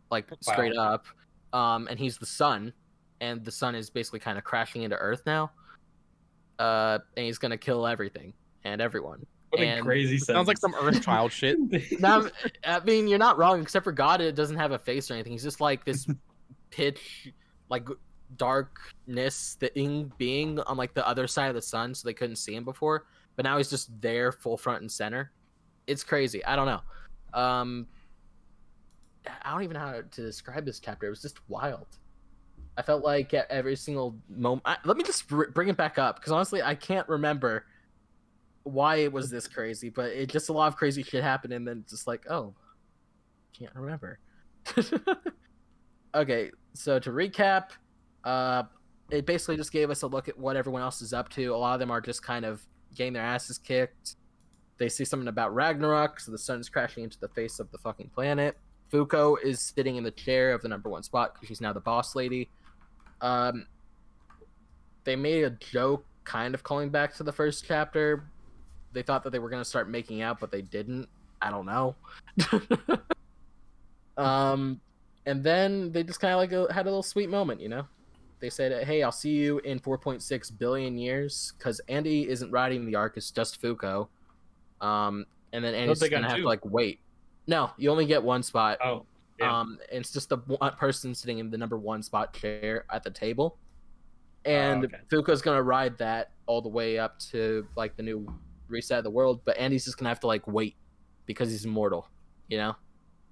like straight up, and he's the sun, and the sun is basically kind of crashing into Earth now, and he's gonna kill everything and everyone. What a crazy Sounds like some Earth Child shit. Now, I mean, you're not wrong. Except for God, it doesn't have a face or anything. He's just like this pitch, like darkness being on like the other side of the sun, so they couldn't see him before. But now he's just there, full front and center. It's crazy. I don't know. I don't even know how to describe this chapter. It was just wild. I felt like at every single moment. Let me just bring it back up, because honestly, I can't remember why it was this crazy, but it just a lot of crazy shit happened, and then just like, oh, can't remember. Okay, so to recap, it basically just gave us a look at what everyone else is up to. A lot of them are just kind of getting their asses kicked. They see something about Ragnarok, so the sun's crashing into the face of the fucking planet. Fuko is sitting in the chair of the #1 spot because she's now the boss lady. They made a joke kind of calling back to the first chapter. They thought that they were going to start making out, but they didn't. I don't know. And then they just kind of like had a little sweet moment, you know? They said, hey, I'll see you in 4.6 billion years, because Andy isn't riding the arc, it's just Fuko. And then Andy's going to have to like wait. No, you only get 1 spot. Oh, yeah. It's just the one person sitting in the #1 spot chair at the table. And Fuko's going to ride that all the way up to like the new reset of the world, but Andy's just going to have to like wait because he's immortal, you know?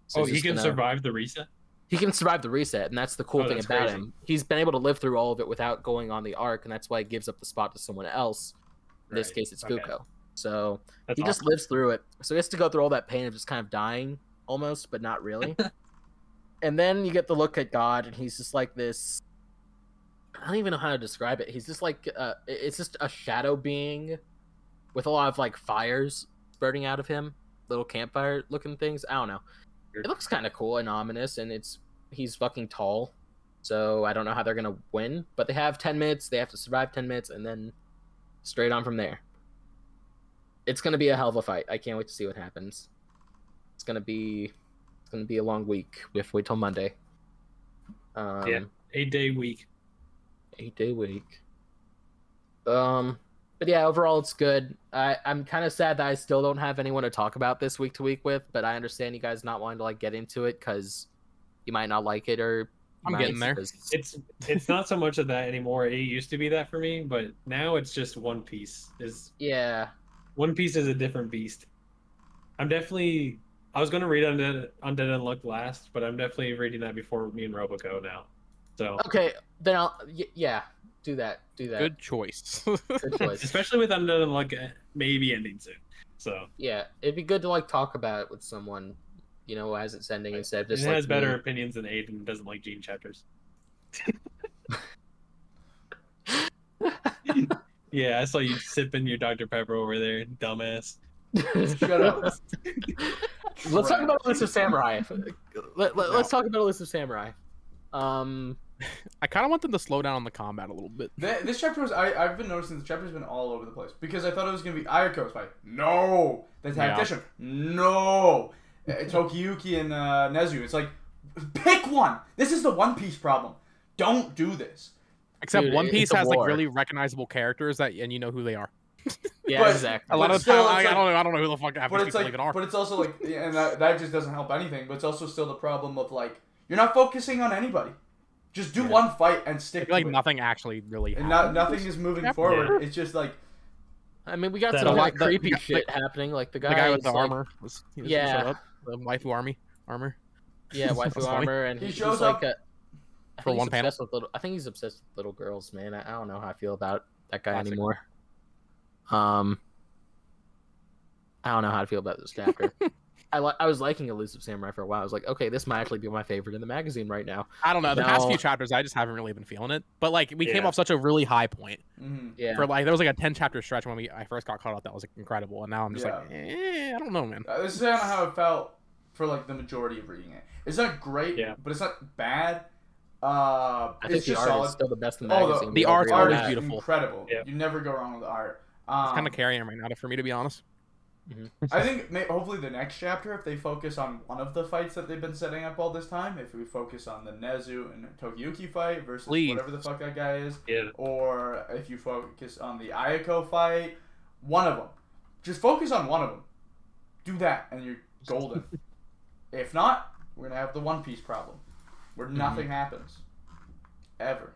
So he can survive the reset? He can survive the reset, and that's the cool thing about him. He's been able to live through all of it without going on the arc, and that's why he gives up the spot to someone else. In this case, it's Fuko. So he just lives through it. So he has to go through all that pain of just kind of dying, almost, but not really. And then you get the look at God, and he's just like this... I don't even know how to describe it. He's just like... it's just a shadow being with a lot of like fires spurting out of him. Little campfire-looking things. I don't know. It looks kind of cool and ominous, and he's fucking tall, so I don't know how they're gonna win. But they have 10 minutes. They have to survive 10 minutes, and then straight on from there. It's gonna be a hell of a fight. I can't wait to see what happens. It's gonna be a long week. We have to wait till Monday. 8-day week. 8-day week. But yeah, overall it's good. I'm kind of sad that I still don't have anyone to talk about this week to week with, but I understand you guys not wanting to like get into it because you might not like it, or I'm getting there. It's not so much of that anymore. It used to be that for me, but now it's just One Piece. One Piece is a different beast. I was going to read Undead Unluck last, but I'm definitely reading that before me and Roboco now. So okay, then do that. Good choice. Good choice. Especially with Undead Unluck maybe ending soon. So yeah, it'd be good to like talk about it with someone, you know, as it's ending instead of just. It like has better opinions than Aiden. Doesn't like Gene chapters. Yeah, I saw you sipping your Dr. Pepper over there, dumbass. Shut up. Let's talk about Elusive Samurai. Let's talk about Elusive Samurai. I kind of want them to slow down on the combat a little bit. This chapter was... I've been noticing this chapter's been all over the place. Because I thought it was going to be Ayako's fight. No! The tactician. No! Tokiyuki and Nezu. It's like, pick one! This is the One Piece problem. Don't do this. Except Dude, One it's Piece a has like war. really recognizable characters and you know who they are. Yeah, But- exactly. A lot But of the time, still, I it's like- don't know who the fuck half But these it's people like, even are. but it's also like, yeah, and that just doesn't help anything. But it's also still the problem of like, you're not focusing on anybody. Just do one fight and I stick feel like to it. nothing actually really And happened. nothing is moving Yeah. forward. It's just like, I mean, we got That some a like lot- creepy the- shit happening. Like the The guy with the is, like, armor he just Yeah. showed up. The waifu armor. Yeah, waifu That's funny. armor, and He he's shows like up I for think one he's panel. obsessed with little. I think he's obsessed with little girls, man. I don't know how I feel about that guy Classic. anymore. I don't know how to feel about this chapter. I was liking Elusive Samurai for a while. I was like, okay, this might actually be my favorite in the magazine right now. I don't know. The past No. few chapters, I just haven't really been feeling it. But like, we came Yeah. off such a really high point. Yeah, For like, there was like a 10-chapter stretch when I first got caught up. That was like incredible. And now I'm just Yeah. like, I don't know, man. this is kind of how it felt for like the majority of reading it. It's not great, Yeah. but it's not bad. I think It's the just art solid. is still the best in the Oh, magazine. the We all art's agree on always that. beautiful. Incredible. Yeah. You never go wrong with the art. It's kind of carrying right now for me, to be honest. I think hopefully the next chapter, if they focus on one of the fights that they've been setting up all this time, if we focus on the Nezu and Tokiyuki fight versus Please. whatever the fuck that guy is, Yeah. or if you focus on the Ayako fight, one of them. Just focus on one of them. Do that, and you're golden. If not, we're going to have the One Piece problem, where nothing happens. Ever.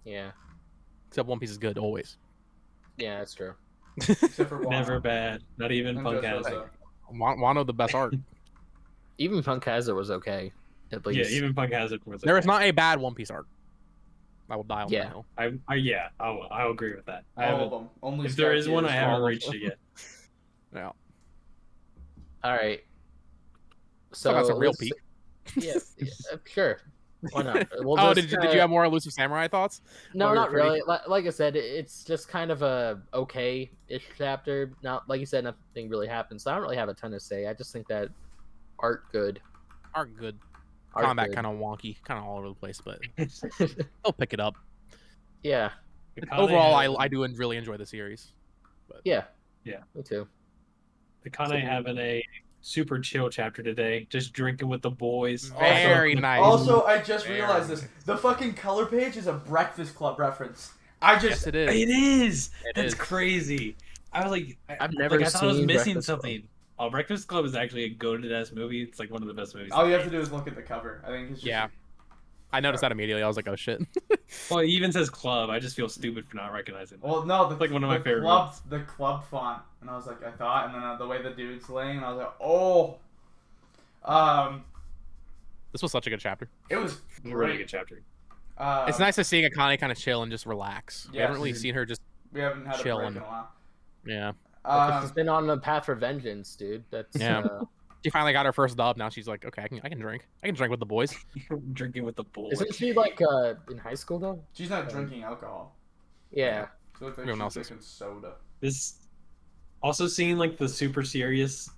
Yeah, Except One Piece is good always. yeah, that's true. Except for Wano. Never bad. Not even And Punk Dressrosa. has it. Wano the best art. Even Punk Hazard was okay, at least. Yeah, even Punk has it. Was There is okay. not a bad One Piece art. I will die on Yeah. that hill. I'll agree with that. I All haven't, of them. Only if there is one, I Starkey haven't all of reached them. it yet. Yeah. All right. So Talk about some real let's- peak. Yeah, sure. Why not? We'll Oh, just did you have more Elusive Samurai thoughts? No, Or you're not pretty- really. Like I said, it's just kind of a okay-ish chapter. Not like you said, nothing really happens. So I don't really have a ton to say. I just think that art good. Art good. Art Combat good. kind of wonky, kind of all over the place, but they'll pick it up. Yeah, Overall, I do really enjoy the series. yeah, Yeah. Me too. The Kane having a super chill chapter today, just drinking with the boys. Very nice. Also, I just Very realized this. The fucking color page is a Breakfast Club reference. I just yes, it is. It is. It That's is. crazy. I was like, I've never I thought I was seen missing Breakfast Club. something. Oh, Breakfast Club is actually a goated ass movie. It's like one of the best movies. all you have to do is look at the cover. I think it's just Yeah. I noticed that immediately. I was like, oh shit. Well, it even says club. I just feel stupid for not recognizing it. Well, no, the, Like one of my the favorite club, ones. the club font, and I was like, I thought, and then the way the dude's laying, I was like, oh, This was such a good chapter. it was Really great. good chapter. It's nice to see Akane kind of chill and just relax. We Yes. haven't really seen her just We haven't had a break chilling. in a while. yeah. She's been on the path for vengeance, dude. That's Yeah. She finally got her first dub. Now she's like, okay, I can drink. I can drink with the boys. Drinking with the boys. Isn't she like in high school though? She's not drinking alcohol. Yeah. She looks like Everyone else she's is. drinking soda. This also seeing like the super serious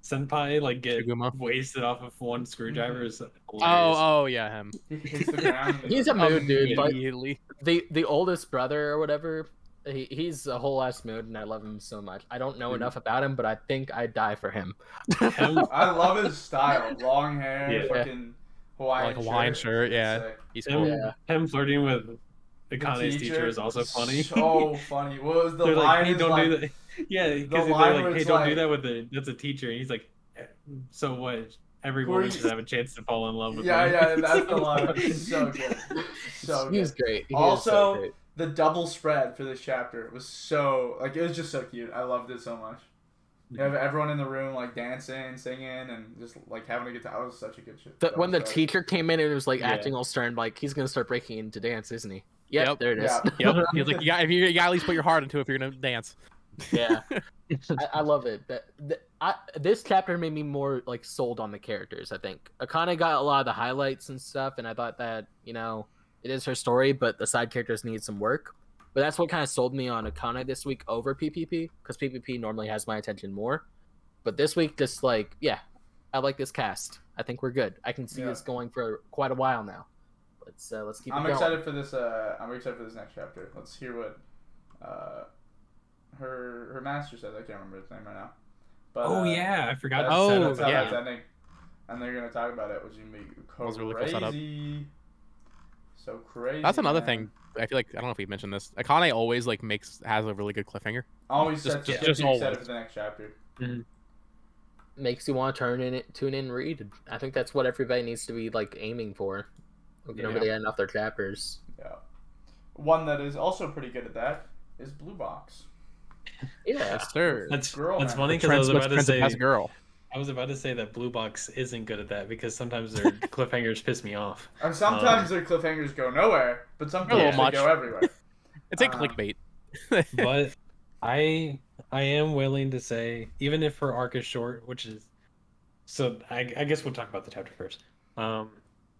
senpai like get Shiguma. wasted off of one screwdriver is hilarious. Oh yeah, him. He hits the ground. and He's a mood, dude. But Immediately. the oldest brother or whatever, he's a whole ass mood, and I love him so much. I don't know enough about him, but I think I'd die for him. Him- I love his style. Long hair, Yeah. fucking Hawaiian Like Hawaiian shirt, yeah. Sick. He's him, cool. Yeah. him flirting with The Akane's teacher is also funny. So funny. What was the They're line? like, hey, is don't like, do that. Yeah, because they're line like, where hey, it's don't do like- that with that's a teacher. And he's like, so what? Every Who are woman you- should have a chance to fall in love with Yeah, me. yeah, that's the line. It's so good. So He's good. great. He is Also, so great. the double spread for this chapter was so like it was just so cute. I loved it so much. You have everyone in the room like dancing, singing, and just like having a good time. It was such a good shit. When the double spread. teacher came in and was like Yeah. acting all stern, like he's gonna start breaking into dance, isn't he? Yep, there it is. Yeah. Yep. He's like, if you gotta at least put your heart into it if you're gonna dance. Yeah, I love it. This chapter made me more like sold on the characters. I think Akane got a lot of the highlights and stuff, and I thought that it is her story, but the side characters need some work. But that's what kind of sold me on Akane this week over PPP, because PPP normally has my attention more. But this week, just like I like this cast. I think we're good. I can see Yeah. this going for quite a while now. Let's keep it I'm going. excited for this. I'm excited for this next chapter. Let's hear what her master says. I can't remember his name right now. But, Oh yeah, I forgot. That's, to set that's up how yeah. that's ending. And they're gonna talk about it, which is gonna be was a really cool setup. crazy. So crazy. That's another man. thing. I feel like I don't know if we mentioned this. Akane always like has a really good cliffhanger. Always Just- sets just- you just excited always. for the next chapter. Makes you want to tune in, and read. I think that's what everybody needs to be like aiming for whenever they end off their chapters. Yeah. One that is also pretty good at that is Blue Box. Yeah, Yes, sir. That's Girl, that's man. funny because I was about to say best girl. I was about to say that Blue Box isn't good at that because sometimes their cliffhangers piss me off. And sometimes their cliffhangers go nowhere, but sometimes little they much. go everywhere. It's like clickbait. But I am willing to say, even if her arc is short, which is so I guess we'll talk about the chapter first.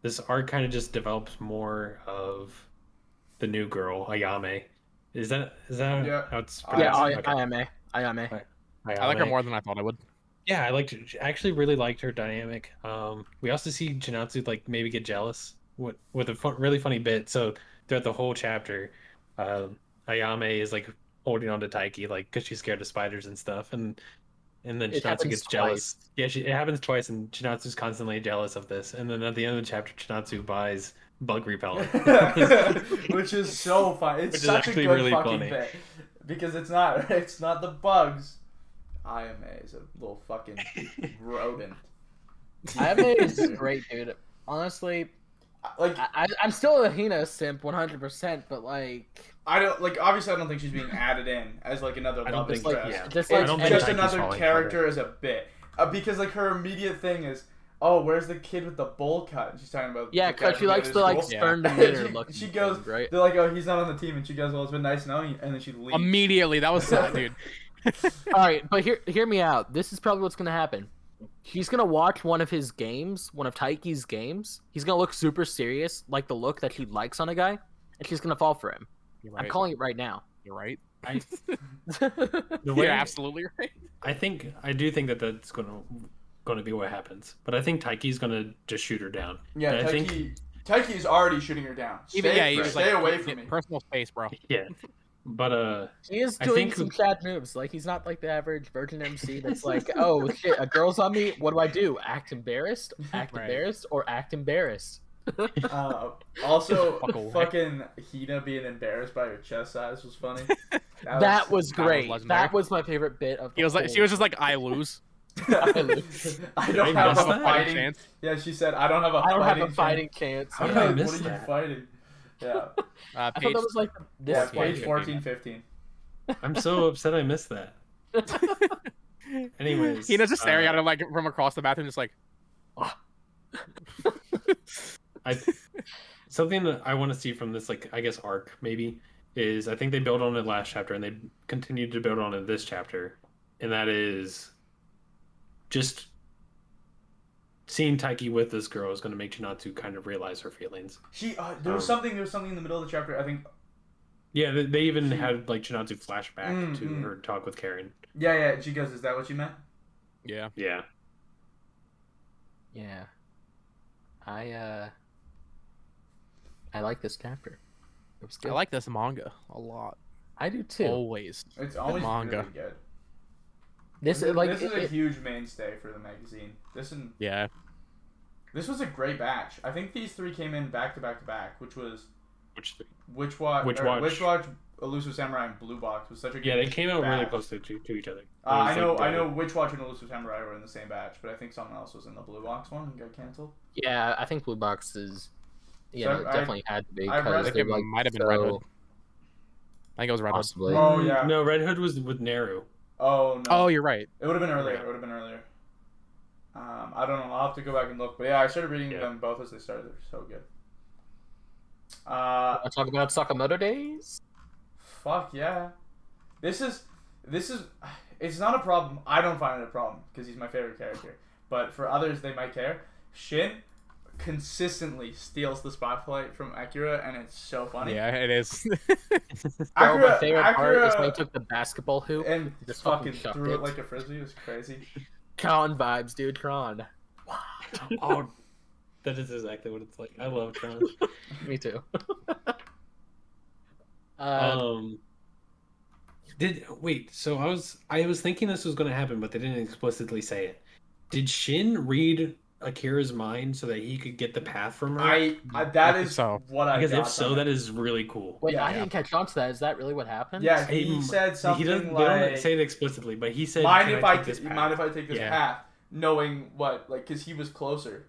This arc kind of just develops more of the new girl, Ayame. Is that Yeah. how it's yeah. pronounced? Okay. Ayame. I like her Ayame. more than I thought I would. Yeah, I actually really liked her dynamic. We also see Jinatsu like maybe get jealous with a really funny bit. So throughout the whole chapter, Ayame is like holding on to Taiki like because she's scared of spiders and stuff, and then It Chinatsu happens gets twice. jealous. Yeah, it happens twice, and Chinatsu's constantly jealous of this. And then at the end of the chapter, Chinatsu buys bug repellent. Which is so fun. It's Which is such a actually good really fucking funny. bit because it's not the bugs. Ayame is a little fucking rodent. Ayame is great, dude. Honestly, Like I'm still a Hina simp 100%, but like, I don't like. Obviously, I don't think she's being added in as like another I don't love think- interest. yeah. just I like don't It's think just Taiki's another falling character as a bit. Because like her immediate thing is, oh, where's the kid with the bowl cut? And she's talking about yeah, the guy because she from likes the to other like school. spurn the She- mirror look. she goes, right. They're like, oh, he's not on the team, and she goes, well, it's been nice knowing you, and then she leaves. Immediately, that was sad, dude. All right, but hear me out. This is probably what's gonna happen. He's gonna watch one of his games, one of Taiki's games. He's gonna look super serious, like the look that he likes on a guy, and she's gonna fall for him. You're right. I'm calling it right now. You're right. The You're way absolutely right. I do think that that's going to be what happens. But I think Taiki's going to just shoot her down. Yeah, And I think Taiki's already shooting her down. Even Stay, he was stay like, away from me. Personal space, bro. yeah. But He is I doing think- some sad moves. Like he's not like the average virgin MC that's like, oh shit, a girl's on me. What do? Act embarrassed, Right. embarrassed, or act embarrassed. Also, Fuck away. fucking Hina being embarrassed by her chest size was funny. That was great. legendary. That was my favorite bit of. The He was like, whole- she was just like, I lose. I Did don't I have miss a that? fighting. chance. Yeah, she said, I don't have a I don't fighting have a fighting chance. How did chance. I What miss are you that? fighting? Yeah. I thought Page, that was like this. Yeah, This page one. 14, 15. I'm so upset I missed that. Anyways, Hina's just staring at him like from across the bathroom, just like, something that I want to see from this, like I guess arc maybe, is I think they built on it last chapter and they continued to build on it this chapter, and that is just seeing Taiki with this girl is going to make Chinatsu kind of realize her feelings. She there was something in the middle of the chapter. I think. Yeah, they even had like Chinatsu flashback to Mm. her talk with Karen. Yeah. She goes, "Is that what you meant?" yeah. Yeah, Yeah. I like this chapter. It was good. I like this manga a lot. I do too. Always. It's always manga. really good. This is like this is a it- huge mainstay for the magazine. Yeah. This was a great batch. I think these three came in back to back to back, which was which Witch Watch, Elusive Samurai, and Blue Box was such a good yeah, they came out really batch. close to each other. It I was, like, know Witch Watch and Elusive Samurai were in the same batch, but I think someone else was in the Blue Box one and got canceled. yeah, I think Blue Box is. Yeah, So it definitely had to be I read- because I think they it like might have been so Red Hood. I think it was Red Hood. possibly. Oh, yeah. No, Red Hood was with Naru. Oh no! Oh, you're right. It would have been earlier. Yeah. It would have been earlier. I don't know. I'll have to go back and look. But yeah, I started reading Yeah. them both as they started. They're so good. I talk about Sakamoto Days. Fuck yeah. This is. It's not a problem. I don't find it a problem because he's my favorite character. But for others, they might care. Shin consistently steals the spotlight from Akira, and it's so funny. Yeah, it is. Bro, my favorite part is when he took the basketball hoop and just fucking fucking threw shoved it it. like a frisbee. It was crazy. Tron vibes, dude. Tron. Oh, that is exactly what it's like. I love Tron. Me too. So I was thinking this was going to happen, but they didn't explicitly say it. Did Shin read Akira's mind so that he could get the path from her? I that is So. what I Because got if so, from that it. is really cool. Wait, Yeah. I didn't catch on to that. Is that really what happened? Yeah, he said something He doesn't. like, They don't say it explicitly, but he said, "Mind "Can if I I take this path?" mind if I take this Yeah. path?" Knowing what, like, because he was closer.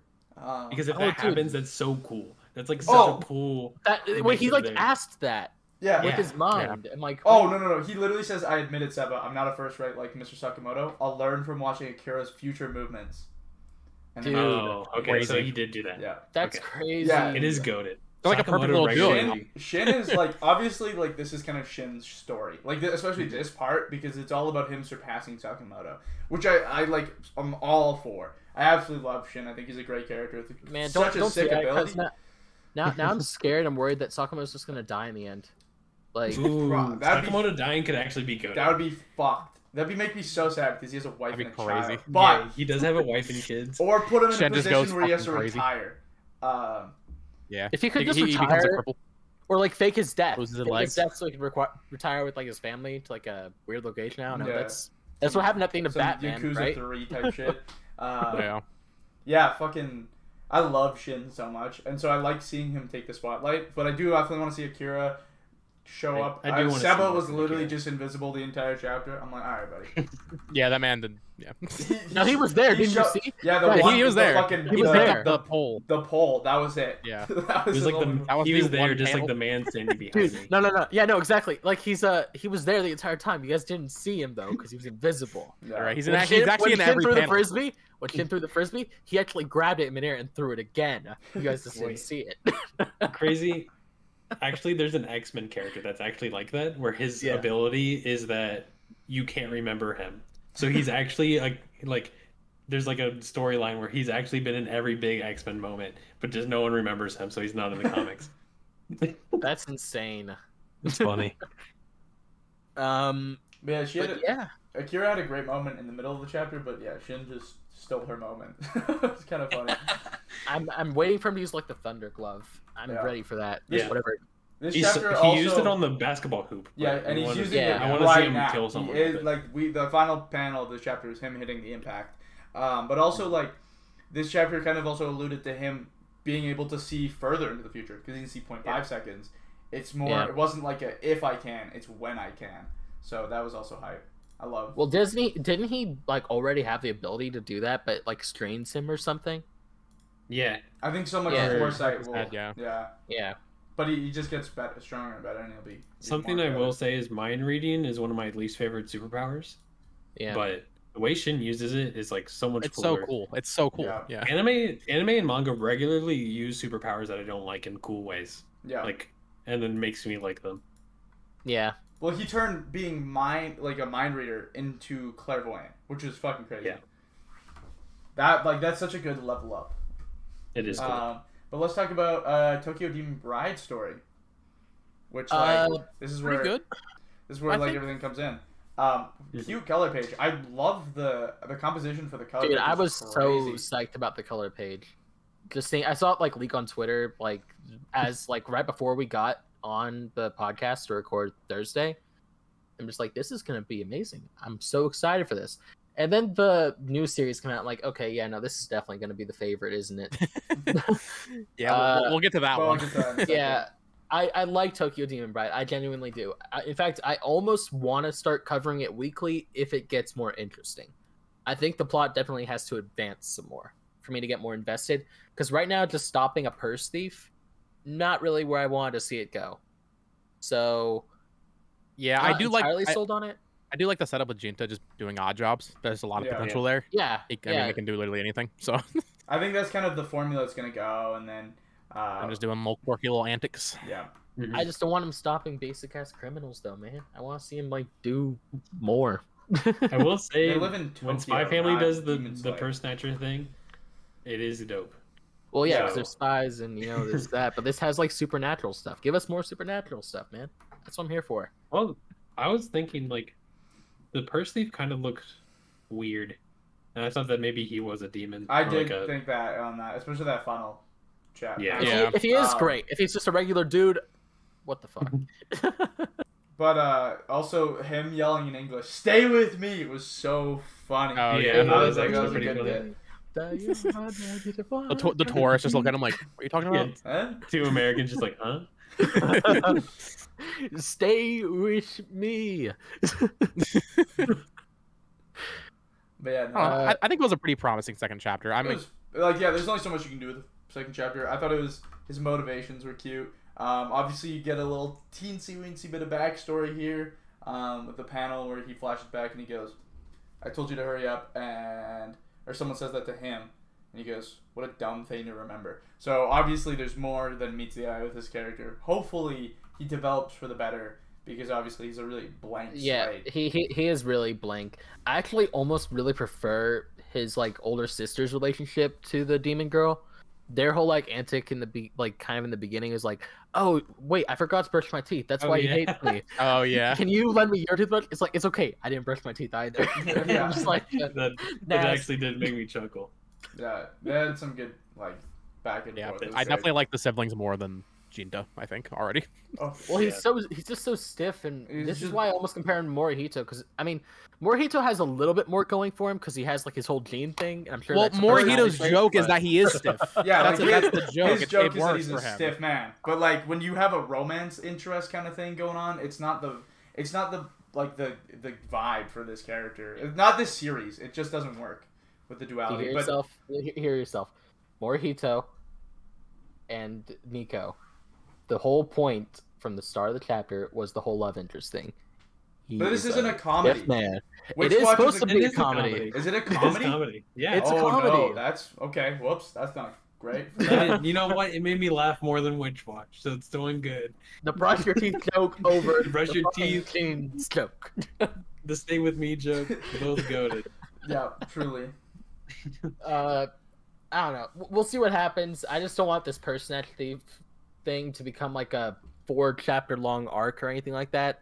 Because if Oh, that dude. happens, that's so cool. That's like such Oh. a cool. That They wait, make he it like there. asked that yeah. with Yeah. his mind, and like, Oh no! He literally says, "I admit it, Seba. I'm not a first rate like Mr. Sakamoto. I'll learn from watching Akira's future movements." And then- Dude. Oh, okay. So Crazy. he did do that. yeah. that's Okay. crazy. Yeah, It is goaded. They're like a perfect little duo. Shin is like, obviously, like, this is kind of Shin's story, like, especially this part, because it's all about him surpassing Sakamoto, which I like. I'm all for. I absolutely love Shin. I think he's a great character. It's Man, such don't a sick say that, 'cause ability. now I'm scared. I'm worried that Sakamoto's just gonna die in the end. Like, Ooh, Bro, that'd be- Sakamoto dying could actually be goaded. That would be fucked. That'd be make me so sad because he has a wife That'd and be a crazy. child. But Yeah, he does have a wife and kids. or put him in Shen a just position goes where he has to fucking crazy. retire. Yeah. if he could just he becomes a retire cripple. or like fake his death, Loses his fake legs. his death so he can retire with like his family to like a weird location. I don't know. Yeah. That's what happened at the end of Some Batman, Yakuza right? 3 type shit. Yeah. Yeah, fucking. I love Shin so much, and so I like seeing him take the spotlight. But I do definitely want to see Akira show up. I do wanna see Seba more was from literally Akira. just invisible the entire chapter. I'm like, all right, buddy. Yeah, that man did. Yeah. No, he was there. Didn't you see? Yeah, the Yeah, one, he was the there. Fucking, He was the, there. The pole. The pole. That was it. Yeah. that He was his like only- That was he the was there one just panel. like the man standing behind me. Dude, no. Yeah, no, exactly. Like he was there the entire time. You guys didn't see him though because he was invisible. Yeah. All right, he's When actually Shin in every threw the panel. frisbee, when Shin threw the frisbee, he actually grabbed it in midair and threw it again. You guys just didn't Wait. see it. Crazy. Actually, there's an X-Men character that's actually like that, where his Yeah. ability is that you can't remember him. So he's actually like there's like a storyline where he's actually been in every big X-Men moment, but just no one remembers him, so he's not in the comics. That's insane. It's funny. Yeah, But yeah, Akira had a great moment in the middle of the chapter, but yeah, Shin just stole her moment. It's kind of funny. I'm waiting for him to use like the Thunder Glove. I'm Yeah. ready for that. Yeah. Whatever. This He chapter also used it on the basketball hoop. yeah, but and we he's wanted- using Yeah, it I want to right see him now. kill He someone. is, with it. like the final panel of this chapter is him hitting the impact. But also like this chapter kind of also alluded to him being able to see further into the future because he can see 0.5 seconds. It's more. Yeah. It wasn't like a if I can. It's when I can. So that was also hype. I love. Well, didn't he like already have the ability to do that, but like strains him or something? Yeah, I think so much Yeah. foresight His will. head, yeah. Yeah. Yeah. But he just gets better, stronger and better, and he'll be. even something more I good. will say is mind reading is one of my least favorite superpowers. Yeah. But the way Shin uses it is like so much It's cooler. so cool. It's so cool. Yeah. Yeah. Anime and manga regularly use superpowers that I don't like in cool ways. Yeah. Like, and then makes me like them. Yeah. Well, he turned being a mind reader into clairvoyant, which is fucking crazy. Yeah. That's such a good level up. It is cool. But let's talk about Tokyo Demon Bride story, which this is Pretty where good. this is where I like think- everything comes in. Cute color page. I love the composition for the color. Dude, page I is was so crazy. psyched about the color page. Just seeing, I saw it like leak on Twitter, like as like right before we got on the podcast to record Thursday. I'm just like, this is gonna be amazing. I'm so excited for this. And then the new series came out. I'm like, okay, yeah, no, this is definitely gonna be the favorite, isn't it? Yeah, we'll get to that Well, one. I'll get to that in a second. Yeah, I like Tokyo Demon Bride. I genuinely do. In fact, I almost want to start covering it weekly if it gets more interesting. I think the plot definitely has to advance some more for me to get more invested. Because right now, just stopping a purse thief, not really where I wanted to see it go. So, Yeah, not I do like. entirely sold on it. I do like the setup with Jinta just doing odd jobs. There's a lot of Yeah. potential there. Yeah, I mean, they can do literally anything. So I think that's kind of the formula it's gonna go, and then I'm just doing more quirky little antics. yeah. Mhm. I just don't want him stopping basic ass criminals though, man. I want to see him like do more. I will say, They live in when Tokyo, Spy Family not does the Demon Slayer. purse snatcher thing, it is dope. Well, yeah, because So- they're spies and you know there's that, but this has like supernatural stuff. Give us more supernatural stuff, man. That's what I'm here for. Well, I was thinking like the purse thief kind of looked weird, and I thought that maybe he was a demon. I or did like a, think that on that, especially that funnel chat. Yeah. If, if he is Um, great, if he's just a regular dude, what the fuck? But also him yelling in English, "Stay with me," was so funny. Oh, yeah, yeah. I was like, that was a pretty good funny. bit. The tourists just look at him like, "What are you talking about?" Huh? Two Americans just like, huh? Stay with me. But yeah, no, I think it was a pretty promising second chapter. I it mean, was like, yeah, there's only so much you can do with the second chapter. I thought it was his motivations were cute. Obviously, you get a little teensy weensy bit of backstory here with the panel where he flashes back and he goes, "I told you to hurry up," or someone says that to him, and he goes, "What a dumb thing to remember." So obviously, there's more than meets the eye with this character. Hopefully, he develops for the better. Because obviously he's a really blank slate. He is really blank. I actually almost really prefer his like older sister's relationship to the demon girl. Their whole like antic in the kind of in the beginning is like, oh wait, I forgot to brush my teeth. That's why he hates me. oh yeah. Can you lend me your toothbrush? It's like it's okay. I didn't brush my teeth either. Yeah. I'm just like That actually did make me chuckle. Yeah, they had some good like back and Yeah, forth. I definitely like the siblings more than Ginta, I think, already. Oh, well, yeah. he's just so stiff, and He's this is just- why I almost compare him to Morihito. Because I mean, Morihito has a little bit more going for him because he has like his whole gene thing. And I'm sure. Well, that's Morihito's personality joke trait, is that he is stiff. Yeah, that's, like, that's the joke. His joke it is that works he's a for him. stiff man. But like when you have a romance interest kind of thing going on, it's not the like the vibe for this character. It's not this series. It just doesn't work with the You duality. hear But yourself. Hear yourself. Morihito and Nico. The whole point from the start of the chapter was the whole love interest thing. But this isn't a comedy. Stiff man. Which It is watch supposed is to a- be It a is a comedy. comedy. Is it a It is comedy? comedy. Yeah. It's a Oh comedy. no, that's okay. Whoops, that's not great. You know what? It made me laugh more than Witch Watch, so it's doing good. The brush your teeth joke over Brush the your fucking teeth. clean joke. The stay with me joke, both goaded. Yeah, truly. I don't know. We'll see what happens. I just don't want this personality thing to become like a 4-chapter long arc or anything like that.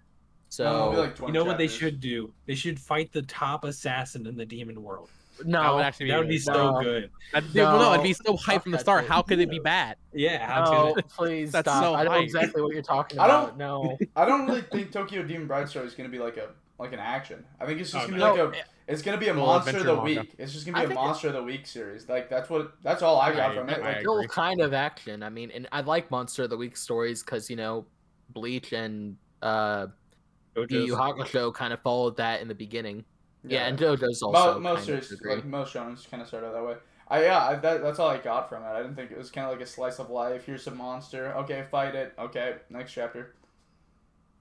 So It'll be like 20 You know what they chapters. should do? They should fight the top assassin in the demon world. no, That would actually That would be really so No. good. well, no, it'd No. be so hyped from the start. How could it be bad? Yeah, how no, could it? please That's stop. so I know hype. exactly what you're talking I about. don't- No. I don't really think Tokyo Demon Bride story is gonna be like an action. I think it's just Oh, gonna no. be like it's gonna be a Little monster of adventure the manga. week. It's just gonna I be a think monster of the week series. Like that's all I got from it. I Like agree. Still kind of action. I mean, and I like Monster of the Week stories because Bleach and Yu Yu Gojo's- Hakusho kind of followed that in the beginning. Yeah, and JoJo's also most kind of series, agree. like most shonens, kind of start out that way. That's all I got from it. I didn't think it was kind of like a slice of life. Here's some monster. Okay, fight it. Okay, next chapter.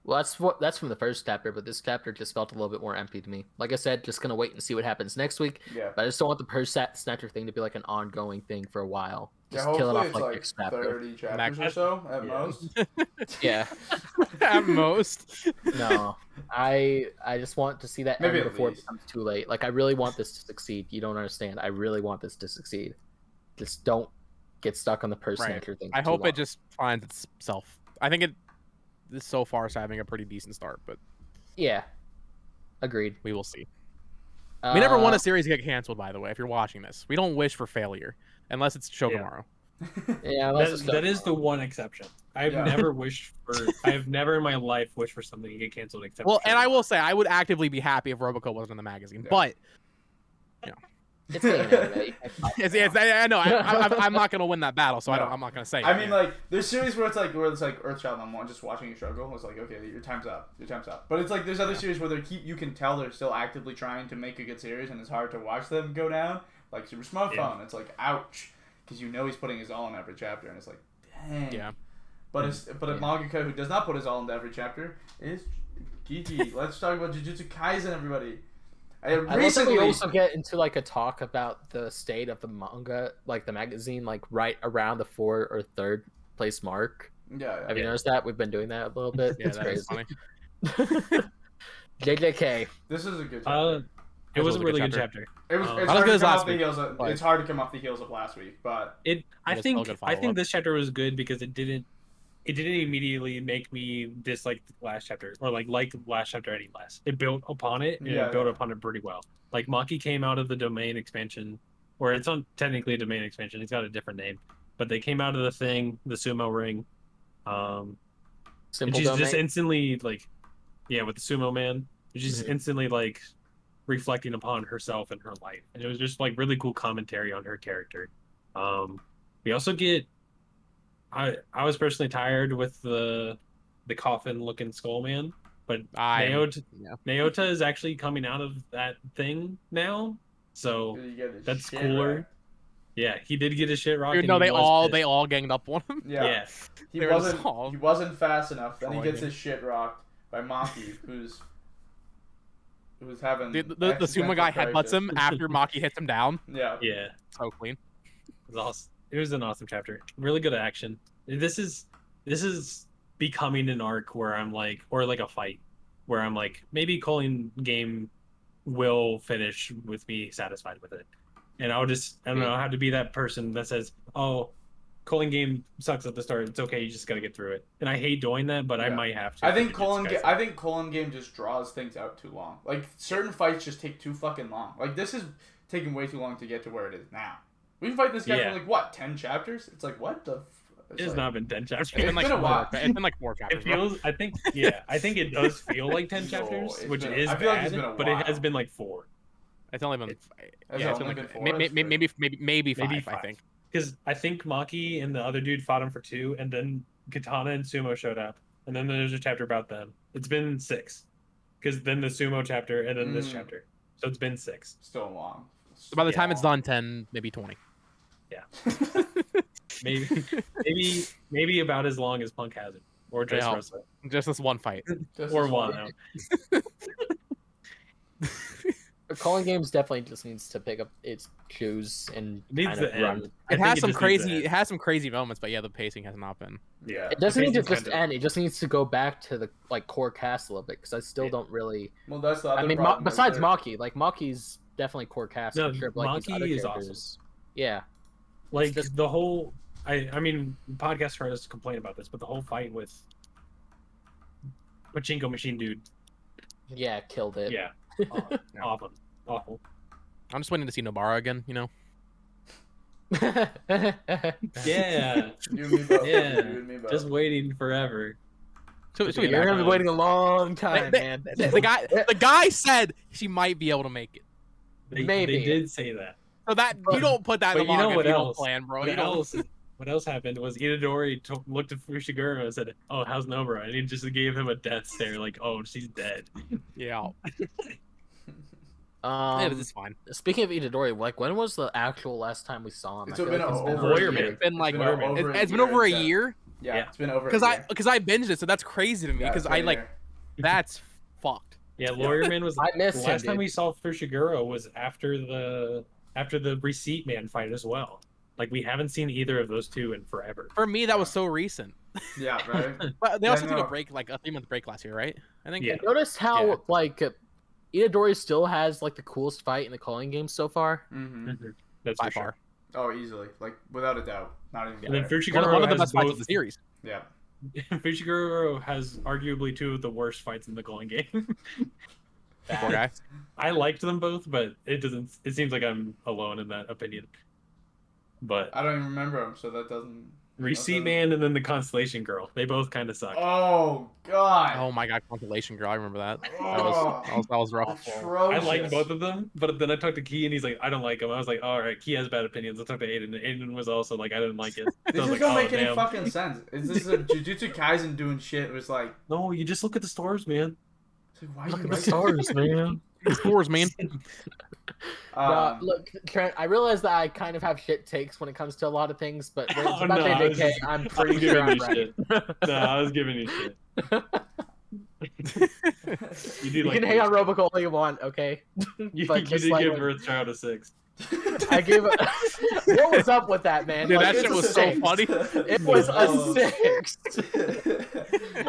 Well, that's from the first chapter, but this chapter just felt a little bit more empty to me. Like I said, just gonna wait and see what happens next week. Yeah. But I just don't want the purse snatcher thing to be like an ongoing thing for a while. Yeah, Just kill it hopefully off it's like like next chapter. 30 chapters or so at Yeah. most. Yeah. At most. No, I just want to see that Maybe end at before it least. becomes too late. Like I really want this to succeed. You don't understand. I really want this to succeed. Just don't get stuck on the purse Right. snatcher thing. I for too hope long. it just finds itself. I think this so far is having a pretty decent start, but Yeah. Agreed. we will see. We never want Uh, a series to get canceled, by the way, if you're watching this. We don't wish for failure, unless it's Shogomaru. Yeah, unless it's That is the one exception. I've Yeah. never wished for. I've never in my life wished for something to get canceled except. Well, for and I Shogun. will say, I would actively be happy if Roboco wasn't in the magazine, Yeah. but It's getting anime. I know I'm not gonna win that battle, so No. I'm not gonna say it. I mean, yeah. like there's series where it's like Earthchild and I'm just watching you struggle. It's like okay, your time's up, But it's like there's other series where you can tell they're still actively trying to make a good series, and it's hard to watch them go down. Like Super Smartphone, Yeah. it's like ouch, because he's putting his all in every chapter, and it's like dang. Yeah. But a mangaka who does not put his all into every chapter is Gigi. Let's talk about Jujutsu Kaisen, everybody. I love that Recently, we also get into like a talk about the state of the manga, like the magazine, like right around the 4th or 3rd place mark. yeah. Have you noticed that? We've been doing that a little bit. yeah, It's that is crazy. funny. JJK. This is a good chapter. It was a really good chapter. It was. not It's as hard good to as come last off the week, heels. but- It's hard to come off the heels of last week, but I But it's still a good I think follow-up. this chapter was good because it didn't immediately make me dislike the last chapter or like the last chapter any less. It built upon it and Yeah, it built yeah. upon it pretty well. Like Maki came out of the domain expansion, or it's on technically a domain expansion. It's got a different name, but they came out of the thing, the sumo ring. And Simple she's domain. just instantly like, yeah, with the sumo man, she's just Mhm. instantly like reflecting upon herself and her life, and it was just like really cool commentary on her character. We also get, I was personally tired with the coffin looking skull man, but Naota is actually coming out of that thing now, so that's cooler. Right? Yeah, he did get his shit rocked. Dude, no, they all ganged up on him. Yeah. He wasn't fast enough. Then he gets his shit rocked by Maki, who's having the sumo guy headbutts him after Maki hits him down. Yeah. So clean. It was awesome. It was an awesome chapter. Really good action. This is becoming an arc where I'm like, or like a fight where I'm like, maybe Culling game will finish with me satisfied with it. And I don't know how to be that person that says, oh, Culling game sucks at the start. It's okay. You just got to get through it. And I hate doing that, but I might have to. I think Culling game just draws things out too long. Like, certain fights just take too fucking long. Like, this is taking way too long to get to where it is now. We can fight this guy for like, what, 10 chapters? It's like, what the... It's not been 10 chapters. It's been like a while. It's been like 4 chapters. It feels, I think it does feel like 10 chapters, which is bad, but it has been like 4. It's only been, it's been like 4? Maybe 5, I think. Because I think Maki and the other dude fought him for 2, and then Katana and Sumo showed up, and then there's a chapter about them. It's been 6, because then the Sumo chapter, and then this chapter. So it's been 6. Still long. So by the time it's done, 10, maybe 20. Yeah. maybe about as long as Punk has it, or just wrestling. Just this one fight, or one. Culling games definitely just needs to pick up its shoes and kind of run. It has some crazy moments, but yeah, the pacing has not been. Yeah, it doesn't need to just end. It just needs to go back to the core cast a little bit, because I still don't really. Well, that's the other problem. Besides Maki, like Maki's definitely core cast. No, sure, but, like, Maki is awesome. Yeah, like the whole. I mean, podcasts heard us complain about this, but the whole fight with Pachinko Machine Dude. Yeah, killed it. Yeah, awful. I'm just waiting to see Nobara again. You know. Yeah. You and me both. Yeah. You and me both. Just waiting forever. So you're gonna be waiting a long time, man. The guy said she might be able to make it. Maybe they did say that. So that you don't put that in the manga. You know what else? Plan, bro. What else happened was Itadori looked at Fushiguro and said, "Oh, how's Nobara?" And he just gave him a death stare, like, "Oh, she's dead." Yeah. Yeah, this is fine. Speaking of Itadori, like, when was the actual last time we saw him? It's been over a year. Yeah, it's been over. Because I binged it, so that's crazy to me. Because that's fucked. Yeah, Lawyer Man was. I missed the last time we saw Fushiguro was after the Receipt Man fight as well. Like, we haven't seen either of those two in forever. For me, that was so recent. Yeah, right. But they also took a break, like a 3-month break last year, right? I think. Yeah. Notice how like Itadori still has like the coolest fight in the Culling games so far. Mm-hmm. That's by for far. Oh, easily, like without a doubt, not even. And then Fushiguro one of the best fights of the series. Yeah. Fushiguro has arguably 2 of the worst fights in the Culling game. Poor guy. I liked them both, but it seems like I'm alone in that opinion. But I don't even remember them, so that doesn't. Receipt Man and then the Constellation Girl. They both kind of suck. Oh god. Oh my god, Constellation Girl. I remember that. Oh, that was rough. I liked both of them, but then I talked to Key and he's like, I don't like them. I was like, all right, Key has bad opinions. I talked to Aiden, and Aiden was also like, I didn't like it. This just don't make any fucking sense. Is this a Jujutsu Kaisen doing shit? It was like, no, you just look at the stars, man. Like, why look at the stars, man. Scores, man. Look, Trent, I realize that I kind of have shit takes when it comes to a lot of things, but when it's about JJK, I'm pretty sure I'm right. No, I was giving you shit. You can hang on Roboco all you want, okay? You did give Earthchild a 6. I gave it. What was up with that, man? Dude, that shit was so funny. It was a 6.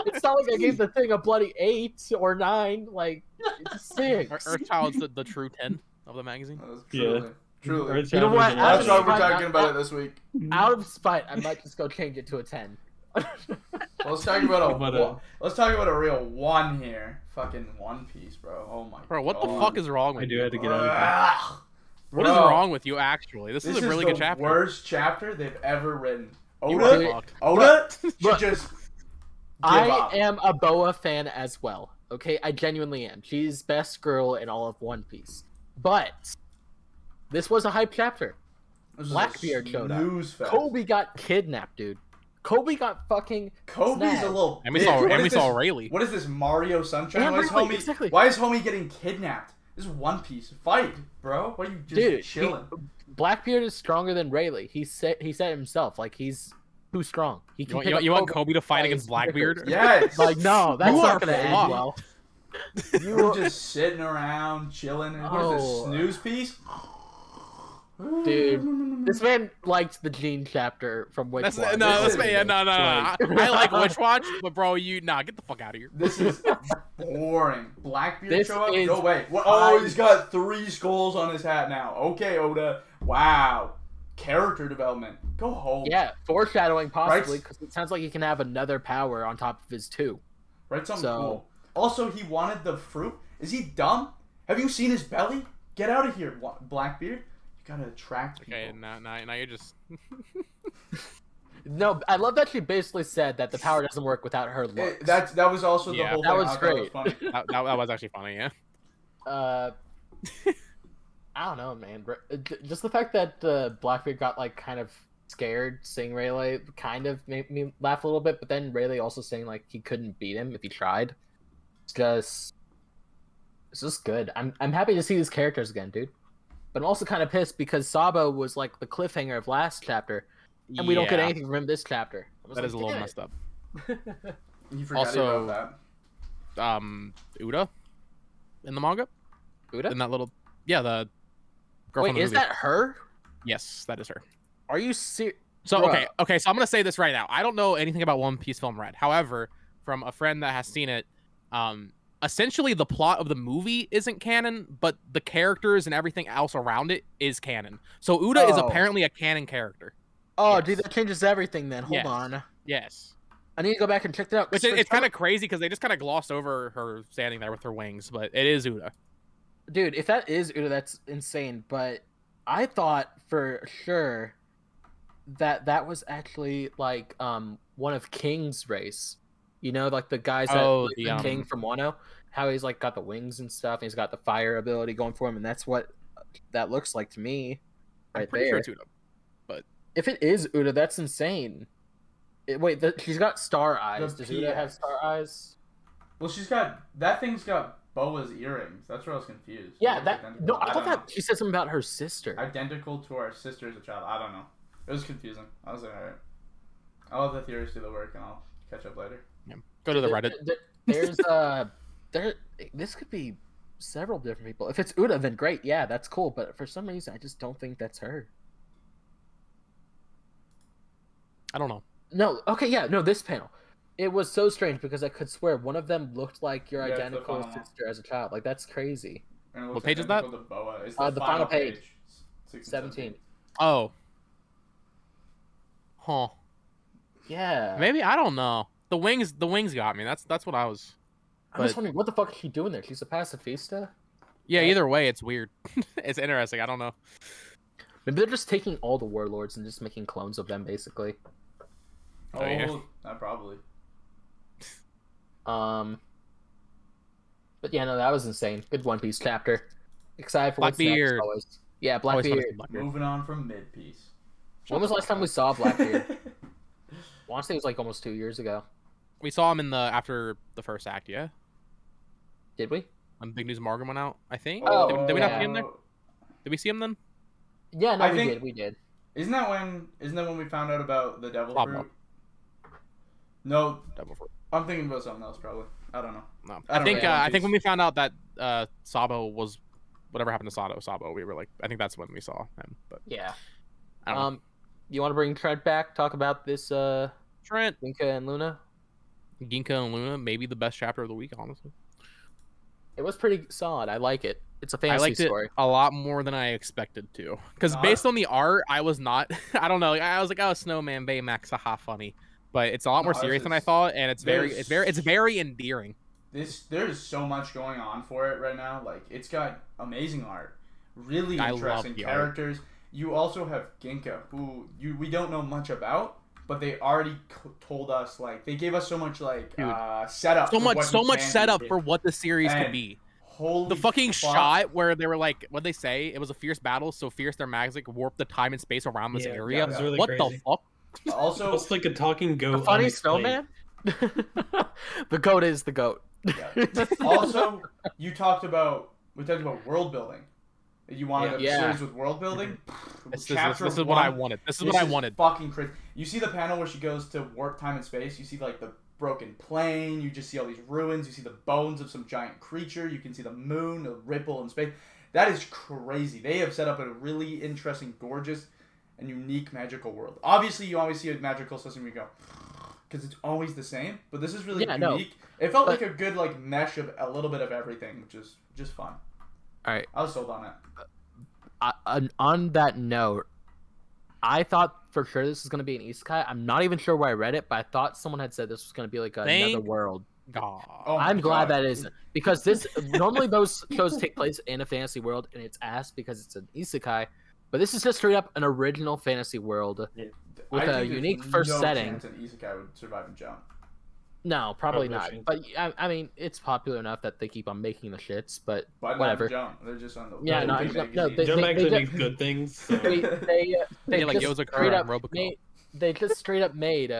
It's not like I gave the thing a bloody 8 or 9. Like, it's a 6. Earthchild's the true 10 of the magazine. Truly. You know what? That's why we're talking about it this week. Out of spite, I might just go change it to a 10. Let's talk about a real 1 here. Fucking One Piece, bro. Oh my god. Bro, what the fuck is wrong with you? I do have to get out of here. What is wrong with you, actually? This is a really good chapter. This is the worst chapter they've ever written. Oda should just give up. I am a Boa fan as well. Okay, I genuinely am. She's best girl in all of One Piece. But this was a hype chapter. This is Blackbeard showed up. snooze fest. Kobe got kidnapped, dude. Kobe got fucking Kobe's snagged. a little And we bitch. saw, What and we is saw this- Rayleigh. What is this, Mario Sunshine? Yeah, Why is really, homie? exactly. Why is homie getting kidnapped? This is One Piece. Fight, bro. Why are you just Dude, chilling? Blackbeard is stronger than Rayleigh. He said himself, like, he's too strong. He can pick up You want Kobe to fight by against his Blackbeard? fingers. Yes. Like, no, that's You not are gonna end fucked. well. You were just sitting around chilling. And what is this, Oh. snooze piece? Dude, this man liked the Gene chapter from Witch That's, Watch. no, This that's, is- yeah, no. like- I like Witch Watch, but bro, get the fuck out of here. This is boring. Blackbeard This show up? is No way. What? Oh, high- he's got 3 skulls on his hat now. Okay, Oda. Wow. Character development. Go home. Yeah, foreshadowing possibly, Right. because it sounds like he can have another power on top of his 2. Write something So- cool. Also, he wanted the fruit. Is he dumb? Have you seen his belly? Get out of here, Blackbeard. You gotta attract people. Okay, now you're just. No, I love that she basically said that the power doesn't work without her looks. That was also the Yeah. whole That thing. was I thought great. it was funny. that was actually funny, yeah. I don't know, man. Just the fact that Blackbeard got like kind of scared seeing Rayleigh kind of made me laugh a little bit, but then Rayleigh also saying like he couldn't beat him if he tried. It's just good. I'm happy to see these characters again, dude. But I'm also kind of pissed because Sabo was like the cliffhanger of last chapter, and we don't get Yeah, anything from him this chapter. I was That like, is a little "Damn messed up. it." You forgot Also- about Uda in the manga? Uda? In that little. Yeah, the girl from Wait, the is movie. that her? Yes, that is her. Are you serious? So Bruh. okay, so I'm gonna say this right now. I don't know anything about One Piece Film Red. However, from a friend that has seen it, essentially the plot of the movie isn't canon, but the characters and everything else around it is canon. So Uda is Oh. apparently a canon character. Oh, Yes. dude, that changes everything. Then hold Yes. on, Yes, I need to go back and check that out. which it's kind of crazy because they just kind of glossed over her standing there with her wings, but it is Uda. Dude, if that is Uda, that's insane. But I thought for sure that was actually like one of King's race. You know, like the guys that Oh, like, the, the King from Wano, how he's like got the wings and stuff, and he's got the fire ability going for him, and that's what that looks like to me, I'm right pretty there. sure it's Uda. If it is Uda, that's insane. Wait, she's got star eyes. Does Uda have PX. star eyes? Well, that thing's got Boa's earrings. That's where I was confused. Yeah, It's that. identical. No, I thought don't know. that she said something about her sister. Identical to our sister as a child. I don't know. It was confusing. I was like, alright. I'll let the theories do the work and I'll catch up later. Yeah. Go to the Reddit. There's this could be several different people. If it's Uda, then great. Yeah, that's cool. But for some reason, I just don't think that's her. I don't know. No. Okay. Yeah. No. This panel. It was so strange because I could swear one of them looked like your Yeah, it's the identical final one. sister as a child. Like that's crazy. And it What looks page is that? identical to Boa. It's The final page. 16, 17. Oh. Huh. Yeah. Maybe I don't know. The wings got me. That's what I was. I'm just but- wondering what the fuck is she doing there? She's a pacifista. Yeah, Yeah. either way, it's weird. It's interesting. I don't know. Maybe they're just taking all the warlords and just making clones of them, basically. Oh, yeah. Probably. But yeah, no, that was insane. Good One Piece chapter. Excited for what's next, Blackbeard. always. Yeah, Always fun to Blackbeard. see Blackbeard. Moving on from mid-piece. When was the last time we saw Blackbeard? I want to say it was like almost 2 years ago. We saw him after the first act, yeah. Did we? When Big News Margin went out, I think. Oh, did we not yeah. see him there? Did we see him then? Yeah, no, I we think- did. We did. Isn't that when we found out about the devil Pablo. fruit? No, Double for I'm thinking about something else probably. I don't know. no. I I don't think know. I think when we found out that Sabo was whatever happened to Sabo, we were like, I think that's when we saw him. But Yeah. I don't know. You want to bring Trent back? Talk about this Trent, Ginka and Luna? Ginka and Luna, maybe the best chapter of the week, honestly. It was pretty solid. I like it. It's a I fantasy liked story. it a lot more than I expected to. Because No, based on the art, I was not. I don't know. I was like, oh, Snowman Baymax, haha, funny. But it's a lot more No, serious this than I is- thought, and it's there's- very endearing. There's so much going on for it right now. Like it's got amazing art, really I love interesting the art. characters. You also have Ginka, who we don't know much about, but they already told us like they gave us so much like Dude, setup. So for much, what so he much can setup do. for what the series And could be. Holy The fucking fuck. shot where they were like, what'd they say? It was a fierce battle, so fierce their mags like warped the time and space around this area. It was really What crazy. the fuck? Also, It's like a talking goat. The funny unexplained. snowman. The goat is the goat. yeah. Also, we talked about world building. You wanted a series with world building. This is what I wanted. This is what I wanted. Fucking crazy. You see the panel where she goes to warp time and space. You see like the broken plane. You just see all these ruins. You see the bones of some giant creature. You can see the moon, the ripple in space. That is crazy. They have set up a really interesting, gorgeous, and unique magical world. Obviously, you always see a magical system where you go, because it's always the same. But this is really unique. No. It felt like a good like mesh of a little bit of everything, which is just fun. All right. I was sold on it. On that note, I thought for sure this was going to be an isekai. I'm not even sure where I read it, but I thought someone had said this was going to be like another world. God. Oh my I'm glad God. that isn't, because this normally those shows take place in a fantasy world and it's ass because it's an isekai, but this is just straight up an original fantasy world with I a think there's unique first no setting. chance an isekai would survive and jump. No, probably no not. chance. But I mean, it's popular enough that they keep on making the shits. But But whatever. Not jump. They're just on the Yeah, no, magazine. Jump actually they makes good things. So. They like just Yozakura straight and up Roboco. they just straight up made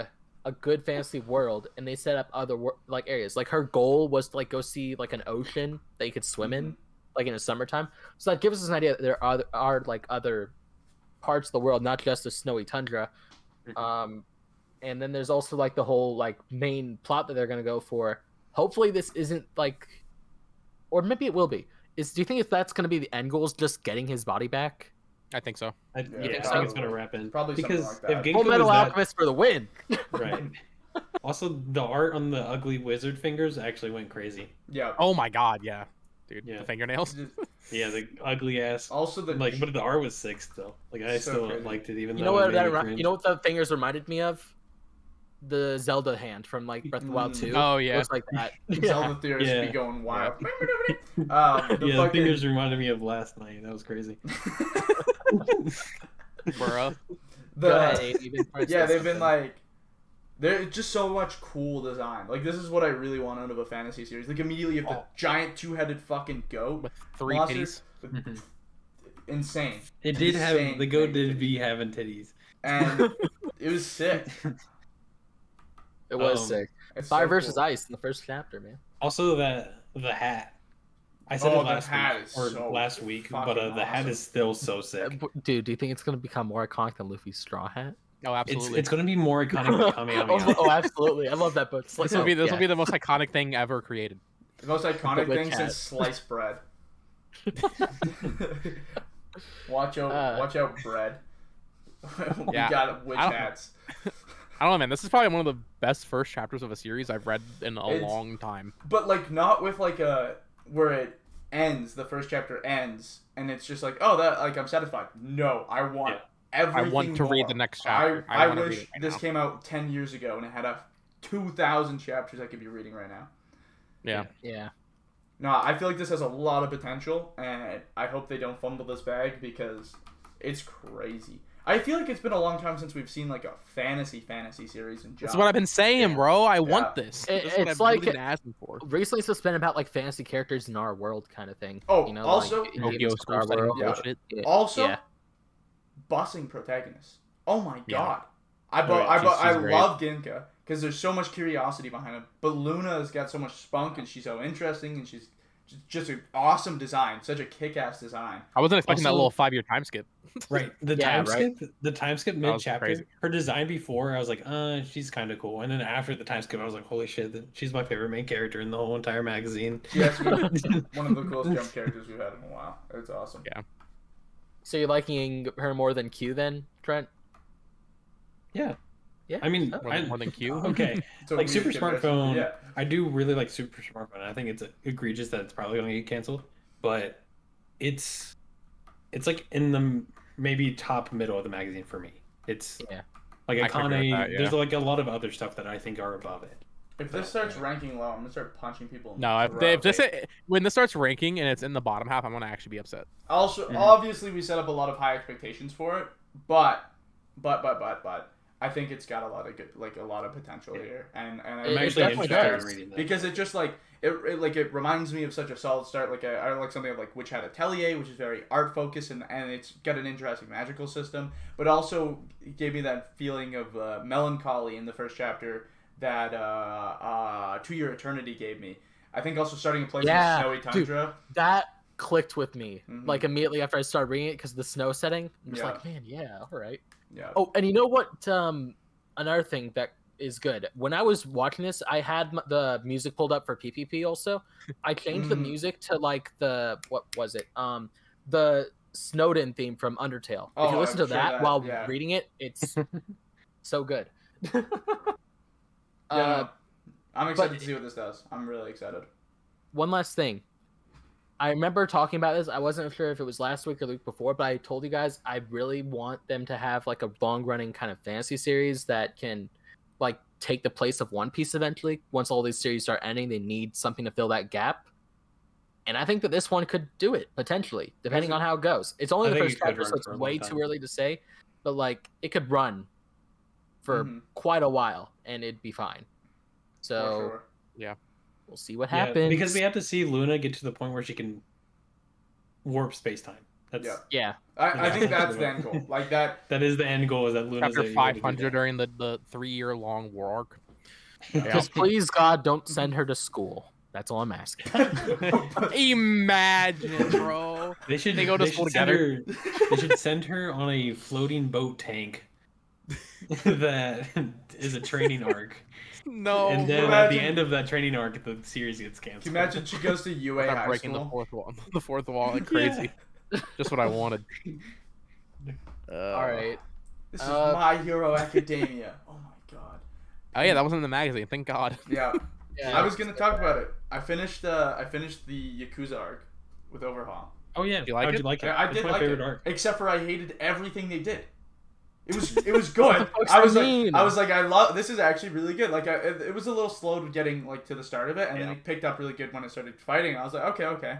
a good fantasy world, and they set up other like areas. Like her goal was to like go see like an ocean that you could swim in, like in the summertime. So that gives us an idea that there are like other parts of the world, not just a snowy tundra. And then there's also like the whole like main plot that they're gonna go for. Hopefully this isn't like, or maybe it will be. Do you think if that's gonna be the end goal is just getting his body back? I think so. I think think so? it's gonna wrap in. Probably something because like that. if Ginka Full Metal was that, Alchemist for the win. right. Also, the art on the ugly wizard fingers actually went crazy. Yeah. Oh my god, yeah. Dude, Yeah. the fingernails. Yeah, the ugly ass. Also the Like, but the art was sick still. Like, I So still crazy. liked it, even You though know it what? made me cringe. You know what the fingers reminded me of? The Zelda hand from like Breath of the Wild 2. Oh It yeah. looks like that. Zelda theorists Yeah. be going wild. the Yeah, the fucking- fingers reminded me of last night. That was crazy. Bruh. Go ahead, the, Aiden, you've been trying to yeah, say they've been something. like, there's just so much cool design. Like this is what I really want out of a fantasy series. Like immediately you have the giant two-headed fucking goat. With 3 monster titties. with- Insane. It did have Insane the goat big did be having titties. And it was sick. It was um, sick. It's Fire so versus cool. ice in the first chapter, man. Also, the hat. I said Oh, it the last hat week is or so last week, but fucking the hat awesome. is still so sick. Dude, do you think it's gonna become more iconic than Luffy's straw hat? Oh, absolutely. It's gonna be more iconic than Kamehameha. Oh, absolutely! I love that book. It's like, This will be yeah. the most iconic thing ever created. The most iconic witch thing hat. since sliced bread. watch out, bread. We Yeah. got witch I don't- hats. I don't know, man. This is probably one of the best first chapters of a series I've read in a It's- long time. But like not with like a where it ends, the first chapter ends, and it's just like, oh, that like I'm satisfied. No, I want everything. I want to read more. the next chapter. I wanna wish read it right this now. came out 10 years ago and it had 2,000 chapters I could be reading right now. Yeah. Yeah. No, I feel like this has a lot of potential, and I hope they don't fumble this bag because it's crazy. I feel like it's been a long time since we've seen like a fantasy series in Jump. That's what I've been saying, bro. I want this. It- This is what it's I've like- really been asking for. Recently, it's just been about like fantasy characters in our world, kind of thing. Oh, you know, also- like, in Tokyo Games school Star setting World. Yeah. bullshit. Yeah. Also, Yeah. busing protagonists. Oh my Yeah. god. I she's great. love Ginka because there's so much curiosity behind him. But Luna's got so much spunk and she's so interesting and she's just an awesome design, such a kick-ass design. I wasn't expecting that Also- little 5-year time skip. Right. The Yeah, time right. skip. The time skip was mid chapter. crazy. Her design before, I was like, she's kind of cool. And then after the time skip, I was like, holy shit, she's my favorite main character in the whole entire magazine. She has to be one of the coolest Jump characters we've had in a while. It's awesome. Yeah. So you're liking her more than Q then, Trent? Yeah. Yeah. I mean, More than Q. Okay. It's a Like weird Super comparison. Smartphone. Yeah. I do really like Super Smartphone. I think it's egregious that it's probably going to get canceled, but it's like in the maybe top middle of the magazine for me. It's Yeah. like I can agree with Akane. that, yeah. There's like a lot of other stuff that I think are above it. If this starts ranking low, I'm gonna start punching people. In No, the if throat. this when this starts ranking and it's in the bottom half, I'm gonna actually be upset. Also, Mhm. obviously, we set up a lot of high expectations for it, but I think it's got a lot of good, like a lot of potential here, and I'm It actually definitely interested in does. reading that. because it just like it reminds me of such a solid start. Like I like something of like Witch Hat Atelier, which is very art focused and it's got an interesting magical system, but also it gave me that feeling of melancholy in the first chapter that 2 Year Eternity gave me. I think also starting a place Yeah, in snowy dude. tundra. That clicked with me Mhm. like immediately after I started reading it because the snow setting. I'm just Yeah. like, man, yeah, all right. Yeah. Oh, and you know what? Another thing that is good. When I was watching this, I had the music pulled up for PPP. Also, I changed the Mhm. music to like the what was it? The Snowden theme from Undertale. If you Oh, listen I'm to sure that that- while yeah. reading it, it's so good. Yeah, no. I'm excited but- to see what this does. I'm really excited. One last thing. I remember talking about this. I wasn't sure if it was last week or the week before, but I told you guys I really want them to have like a long-running kind of fantasy series that can like take the place of One Piece eventually. Once all these series start ending, they need something to fill that gap. And I think that this one could do it potentially, depending on how it goes. It's only I the think first it could chapter, run so it's for a long way time. too early to say. But like, it could run for Mhm. quite a while, and it'd be fine. So For sure. we'll see what Yeah, happens. because we have to see Luna get to the point where she can warp space time. That's Yeah. Yeah, I think that's the end goal. Like that. that is the end goal. Is that Luna's Chapter able to do 500 that. during the 3-year-long war arc. just please God, don't send her to school. That's all I'm asking. Imagine, bro. They should They go to they school should send together. her- they should send her on a floating boat tank that is a training arc, No. and then bro. at the Imagine- end of that training arc, the series gets Can canceled. you imagine she goes to UA I'm high breaking school? the fourth wall. The fourth wall like crazy. Just what I wanted. All right. This is Uh, My Hero Academia. Oh my god. Oh yeah, that was in the magazine. Thank God. Yeah. Yeah. I was gonna talk about it. I finished the Yakuza arc with Overhaul. Oh yeah, you like how'd it? you like it? Yeah, I It's did my like favorite it. arc. Except for I hated everything they did. It was good. fuck's I was that like mean? I was like I love this is actually really good. Like it was a little slow to getting like to the start of it, and then Yeah. it picked up really good when it started fighting. I was like okay.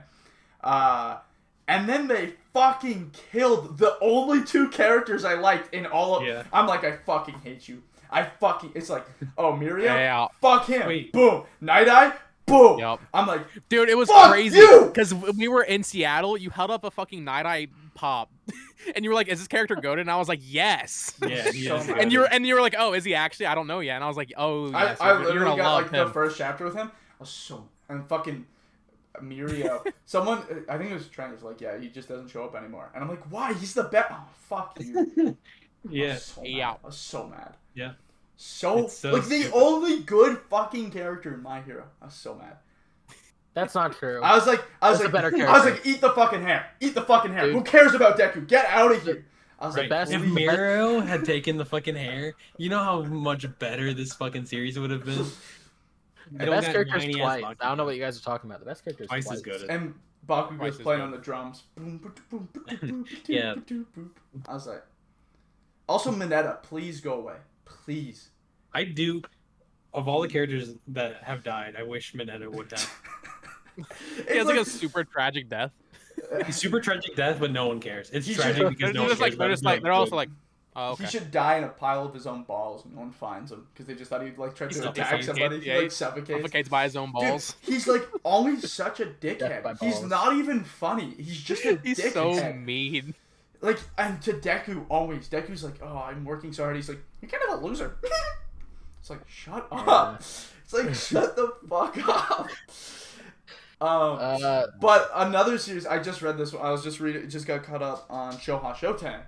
And then they fucking killed the only two characters I liked in all of. Yeah. I'm like I fucking hate you. It's like oh Miriam, Yeah. fuck him. Wait. Boom. Night Eye. Boom. Yup. I'm like Dude, it was Fuck crazy you! because we were in Seattle. You held up a fucking night-eye pop, and you were like, "Is this character goated?" And I was like, "Yes." Yeah, he So is mad. good. And you were like, "Oh, is he actually? I don't know yet." And I was like, "Oh, yes." I you're literally gonna got love like him. the first chapter with him. I was so and fucking Mirio. Someone I think it was Trent was like, yeah, he just doesn't show up anymore. And I'm like, why? He's the best. Oh fuck you. I Yeah, was so mad. Yeah. I was so mad. yeah. So, It's so like the stupid. only good fucking character in My Hero. I was so mad. That's not true. I was like, That's a better I was character. like, eat the fucking hair. Eat the fucking hair. Dude. Who cares about Deku? Get out of here. I was Right. like, best- If please. Miro had taken the fucking hair, you know how much better this fucking series would have been. You The don't best got character is whiny-ass twice. Bakugo. I don't know what you guys are talking about. The best character is Twice twice. as good. And Bakugo Twice was as playing good. on the drums. Yeah. I was like, also Mineta, please go away, please. I do. Of all the characters that have died, I wish Mineta would die. He has like a super tragic death. He's super tragic death, but no one cares. It's He tragic should- because They're no one just cares. like they're about just him. like they're Not also good. like, oh, okay. He should die in a pile of his own balls and no one finds him because they just thought he'd like try He's to not attack suffocated. somebody. Yeah, He like he suffocates. Suffocates by his own balls. Dude, he's like always such a Death by dickhead. He's balls. not even funny. He's just a He's dickhead. so mean. Like, and to Deku always. Deku's like, oh, I'm working so hard. He's like, you're kind of a loser. It's like, shut up. It's like, shut the fuck up. But another series, I just read this one. I was just reading, just got caught up on Shoha Shoten.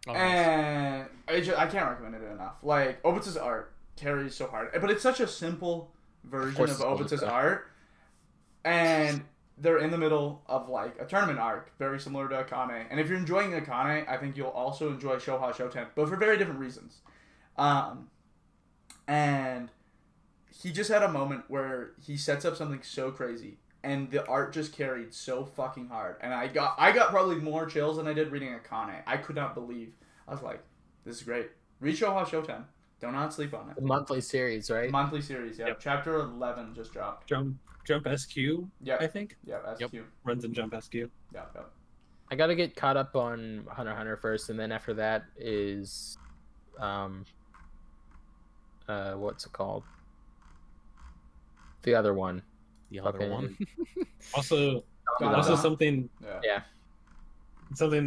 Oh, nice. And I can't recommend it enough. Like, Obitsu's art carries so hard. But it's such a simple version course of it's Obitsu's Obitsu. art. And they're in the middle of, like, a tournament arc, very similar to Akane. And if you're enjoying Akane, I think you'll also enjoy Shoha Shoten, but for very different reasons. And he just had a moment where he sets up something so crazy. And the art just carried so fucking hard. And I got probably more chills than I did reading Akane. I could not believe. I was like, this is great. Read Shoha Shoten. Do not sleep on it. The monthly series, right? Monthly series, yeah. Yep. Chapter 11 just dropped. Jump SQ, Yeah. I think. Yeah, SQ. Yep. Runs in Jump SQ. Yeah, yeah. I gotta get caught up on Hunter x Hunter first, and then after that is what's it called? The other one. The other Fucking- one. Also, Got something Yeah.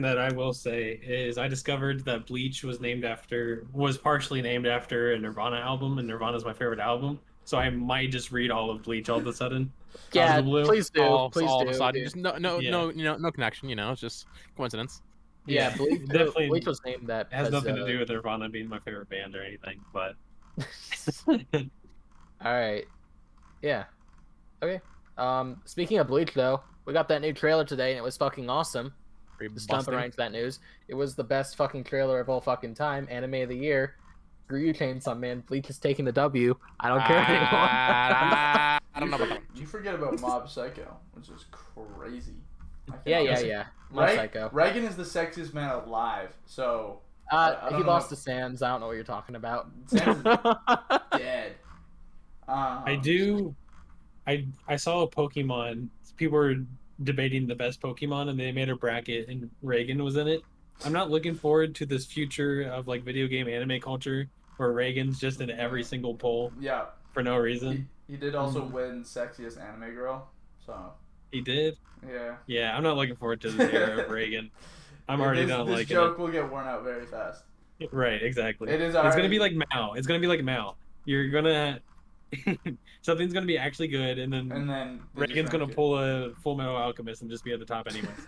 that I will say is I discovered that Bleach was partially named after a Nirvana album, and Nirvana's my favorite album. So I might just read all of Bleach all of a sudden. Out of Yeah, the blue. please do. all Please of do. a sudden, dude. just no, Yeah. no connection. It's just coincidence. Yeah, Bleach, definitely Bleach was named that. It has 'cause, nothing to do with Nirvana being my favorite band or anything, but All right. Yeah. Okay. Speaking of Bleach, though, we got that new trailer today, and it was fucking awesome. Pretty Just jumping busting. right into that news. It was the best fucking trailer of all fucking time. Anime of the year. Screw you, Chainsaw Man. Bleach is taking the W. I don't care anymore. I don't know about that one. You forget about Mob Psycho, which is crazy. Yeah. Mob Psycho. Reagan is the sexiest man alive, so I He don't lost know. to Sam's. I don't know what you're talking about. Sam's dead. I saw a Pokemon. People were debating the best Pokemon, and they made a bracket, and Reagan was in it. I'm not looking forward to this future of like video game anime culture where Reagan's just in every single poll Yeah, for no reason. he did also win sexiest anime girl, so He did. yeah. Yeah, I'm not looking forward to this era of Reagan. I'm already this, not this liking joke will get worn out very fast. it. Right, exactly. It is It's gonna already- be like Mao. It's gonna be like Mao. You're gonna something's gonna be actually good, and then And then they just Reagan's gonna rank it. pull a Full Metal Alchemist and just be at the top anyways.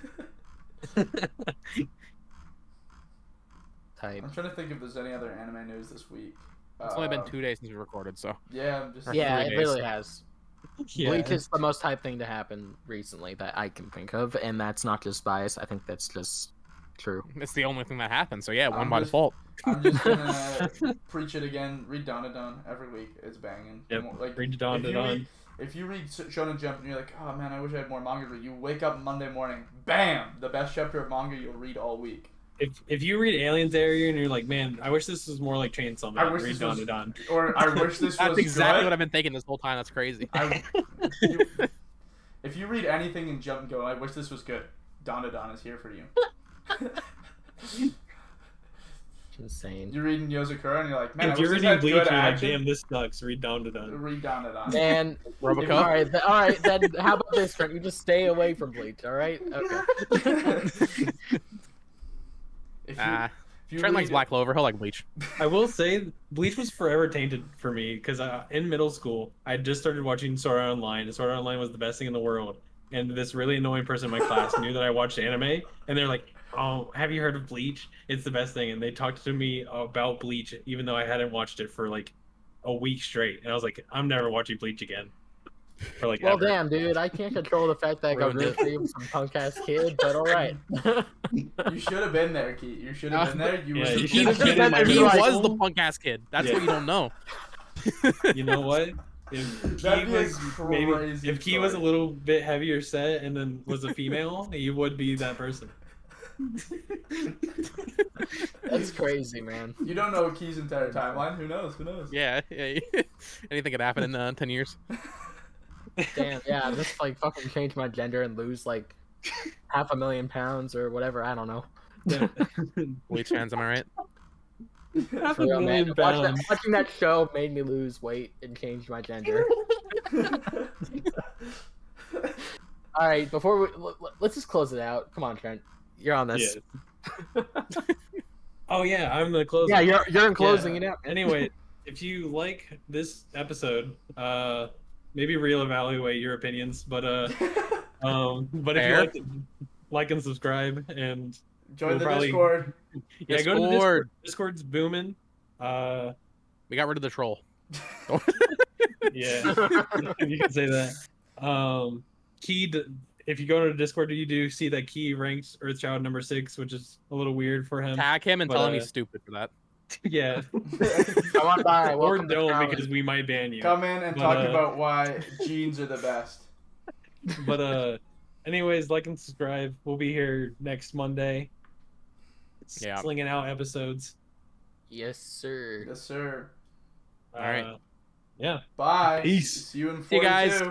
Type. I'm trying to think if there's any other anime news this week. It's only been 2 days since we recorded, so Yeah, I'm just Yeah, 3 it days. really has. Yeah. Bleach is the most hyped thing to happen recently that I can think of, and that's not just bias. I think that's just true. it's the only thing that happened. So yeah, one I'm by just- default. I'm just gonna preach it again. Read Don every week. It's banging. Yep. Like Read Don. if you read Shonen Jump and you're like, oh man, I wish I had more manga to read. You wake up Monday morning, bam, the best chapter of manga you'll read all week. If you read Aliens Area and you're like, man, I wish this was more like Chainsaw Man, I wish read this was- Don. Or I wish this That's was exactly good. what I've been thinking this whole time. That's crazy. If you read anything in Jump and go, I wish this was good. Don is here for you. Insane. You're reading Yozakura and you're like, man, If I you're wish this reading had Bleach, good you're like, action. damn, this sucks. Read Don. Read Don. Man, Roboco? all right. Then how about this, Trent? You just stay away from Bleach. All right. Okay. If you Trent likes read- Black Clover. He'll like Bleach. I will say, Bleach was forever tainted for me because in middle school, I just started watching Sword Art Online, and Sword Art Online was the best thing in the world. And this really annoying person in my class knew that I watched anime, and they're like, "Oh, have you heard of Bleach? It's the best thing." And they talked to me about Bleach, even though I hadn't watched it for like a week straight. And I was like, "I'm never watching Bleach again." For like Well, ever. damn, dude, I can't control the fact that I got Ruined it. really some punk ass kid, but all right. You should have been there, Keith. You should have been there. You Yeah, were you He, should've been in my he middle was school. the punk ass kid. That's Yeah. what you don't know. You know what? If That'd Key be a was maybe crazy if Key was a story. little bit heavier set and then was a female, he would be that person. That's crazy, man. You don't know Key's entire timeline. Who knows? Who knows? Yeah. Anything could happen in 10 years. Damn, yeah, I'll just like fucking change my gender and lose like 500,000 pounds or whatever. I don't know. Bleach fans, am I right? Half For a real, man. million pounds. Watching that show made me lose weight and change my gender. All right, before let's just close it out. Come on, Trent, you're on this. Yeah. Oh yeah, I'm the closer. Yeah, you're in closing Yeah. it out. Anyway, if you like this episode, maybe reevaluate your opinions. But if you Fair. like and subscribe, and Join We'll the probably- Discord. yeah, go to the Discord. Discord. Discord's booming. We got rid of the troll. Yeah, you can say that. If you go to Discord, you do see that Key ranks Earthchild number 6, which is a little weird for him. Tag him and But, tell him he's stupid for that. Yeah, Come on by. or Welcome to don't Challenge. because we might ban you. Come in and But, talk about why jeans are the best. But anyways, like and subscribe. We'll be here next Monday. Yeah. Slinging out episodes. Yes, sir. Yes, sir. All right. Yeah. Bye. Peace. See you in 42. See you guys.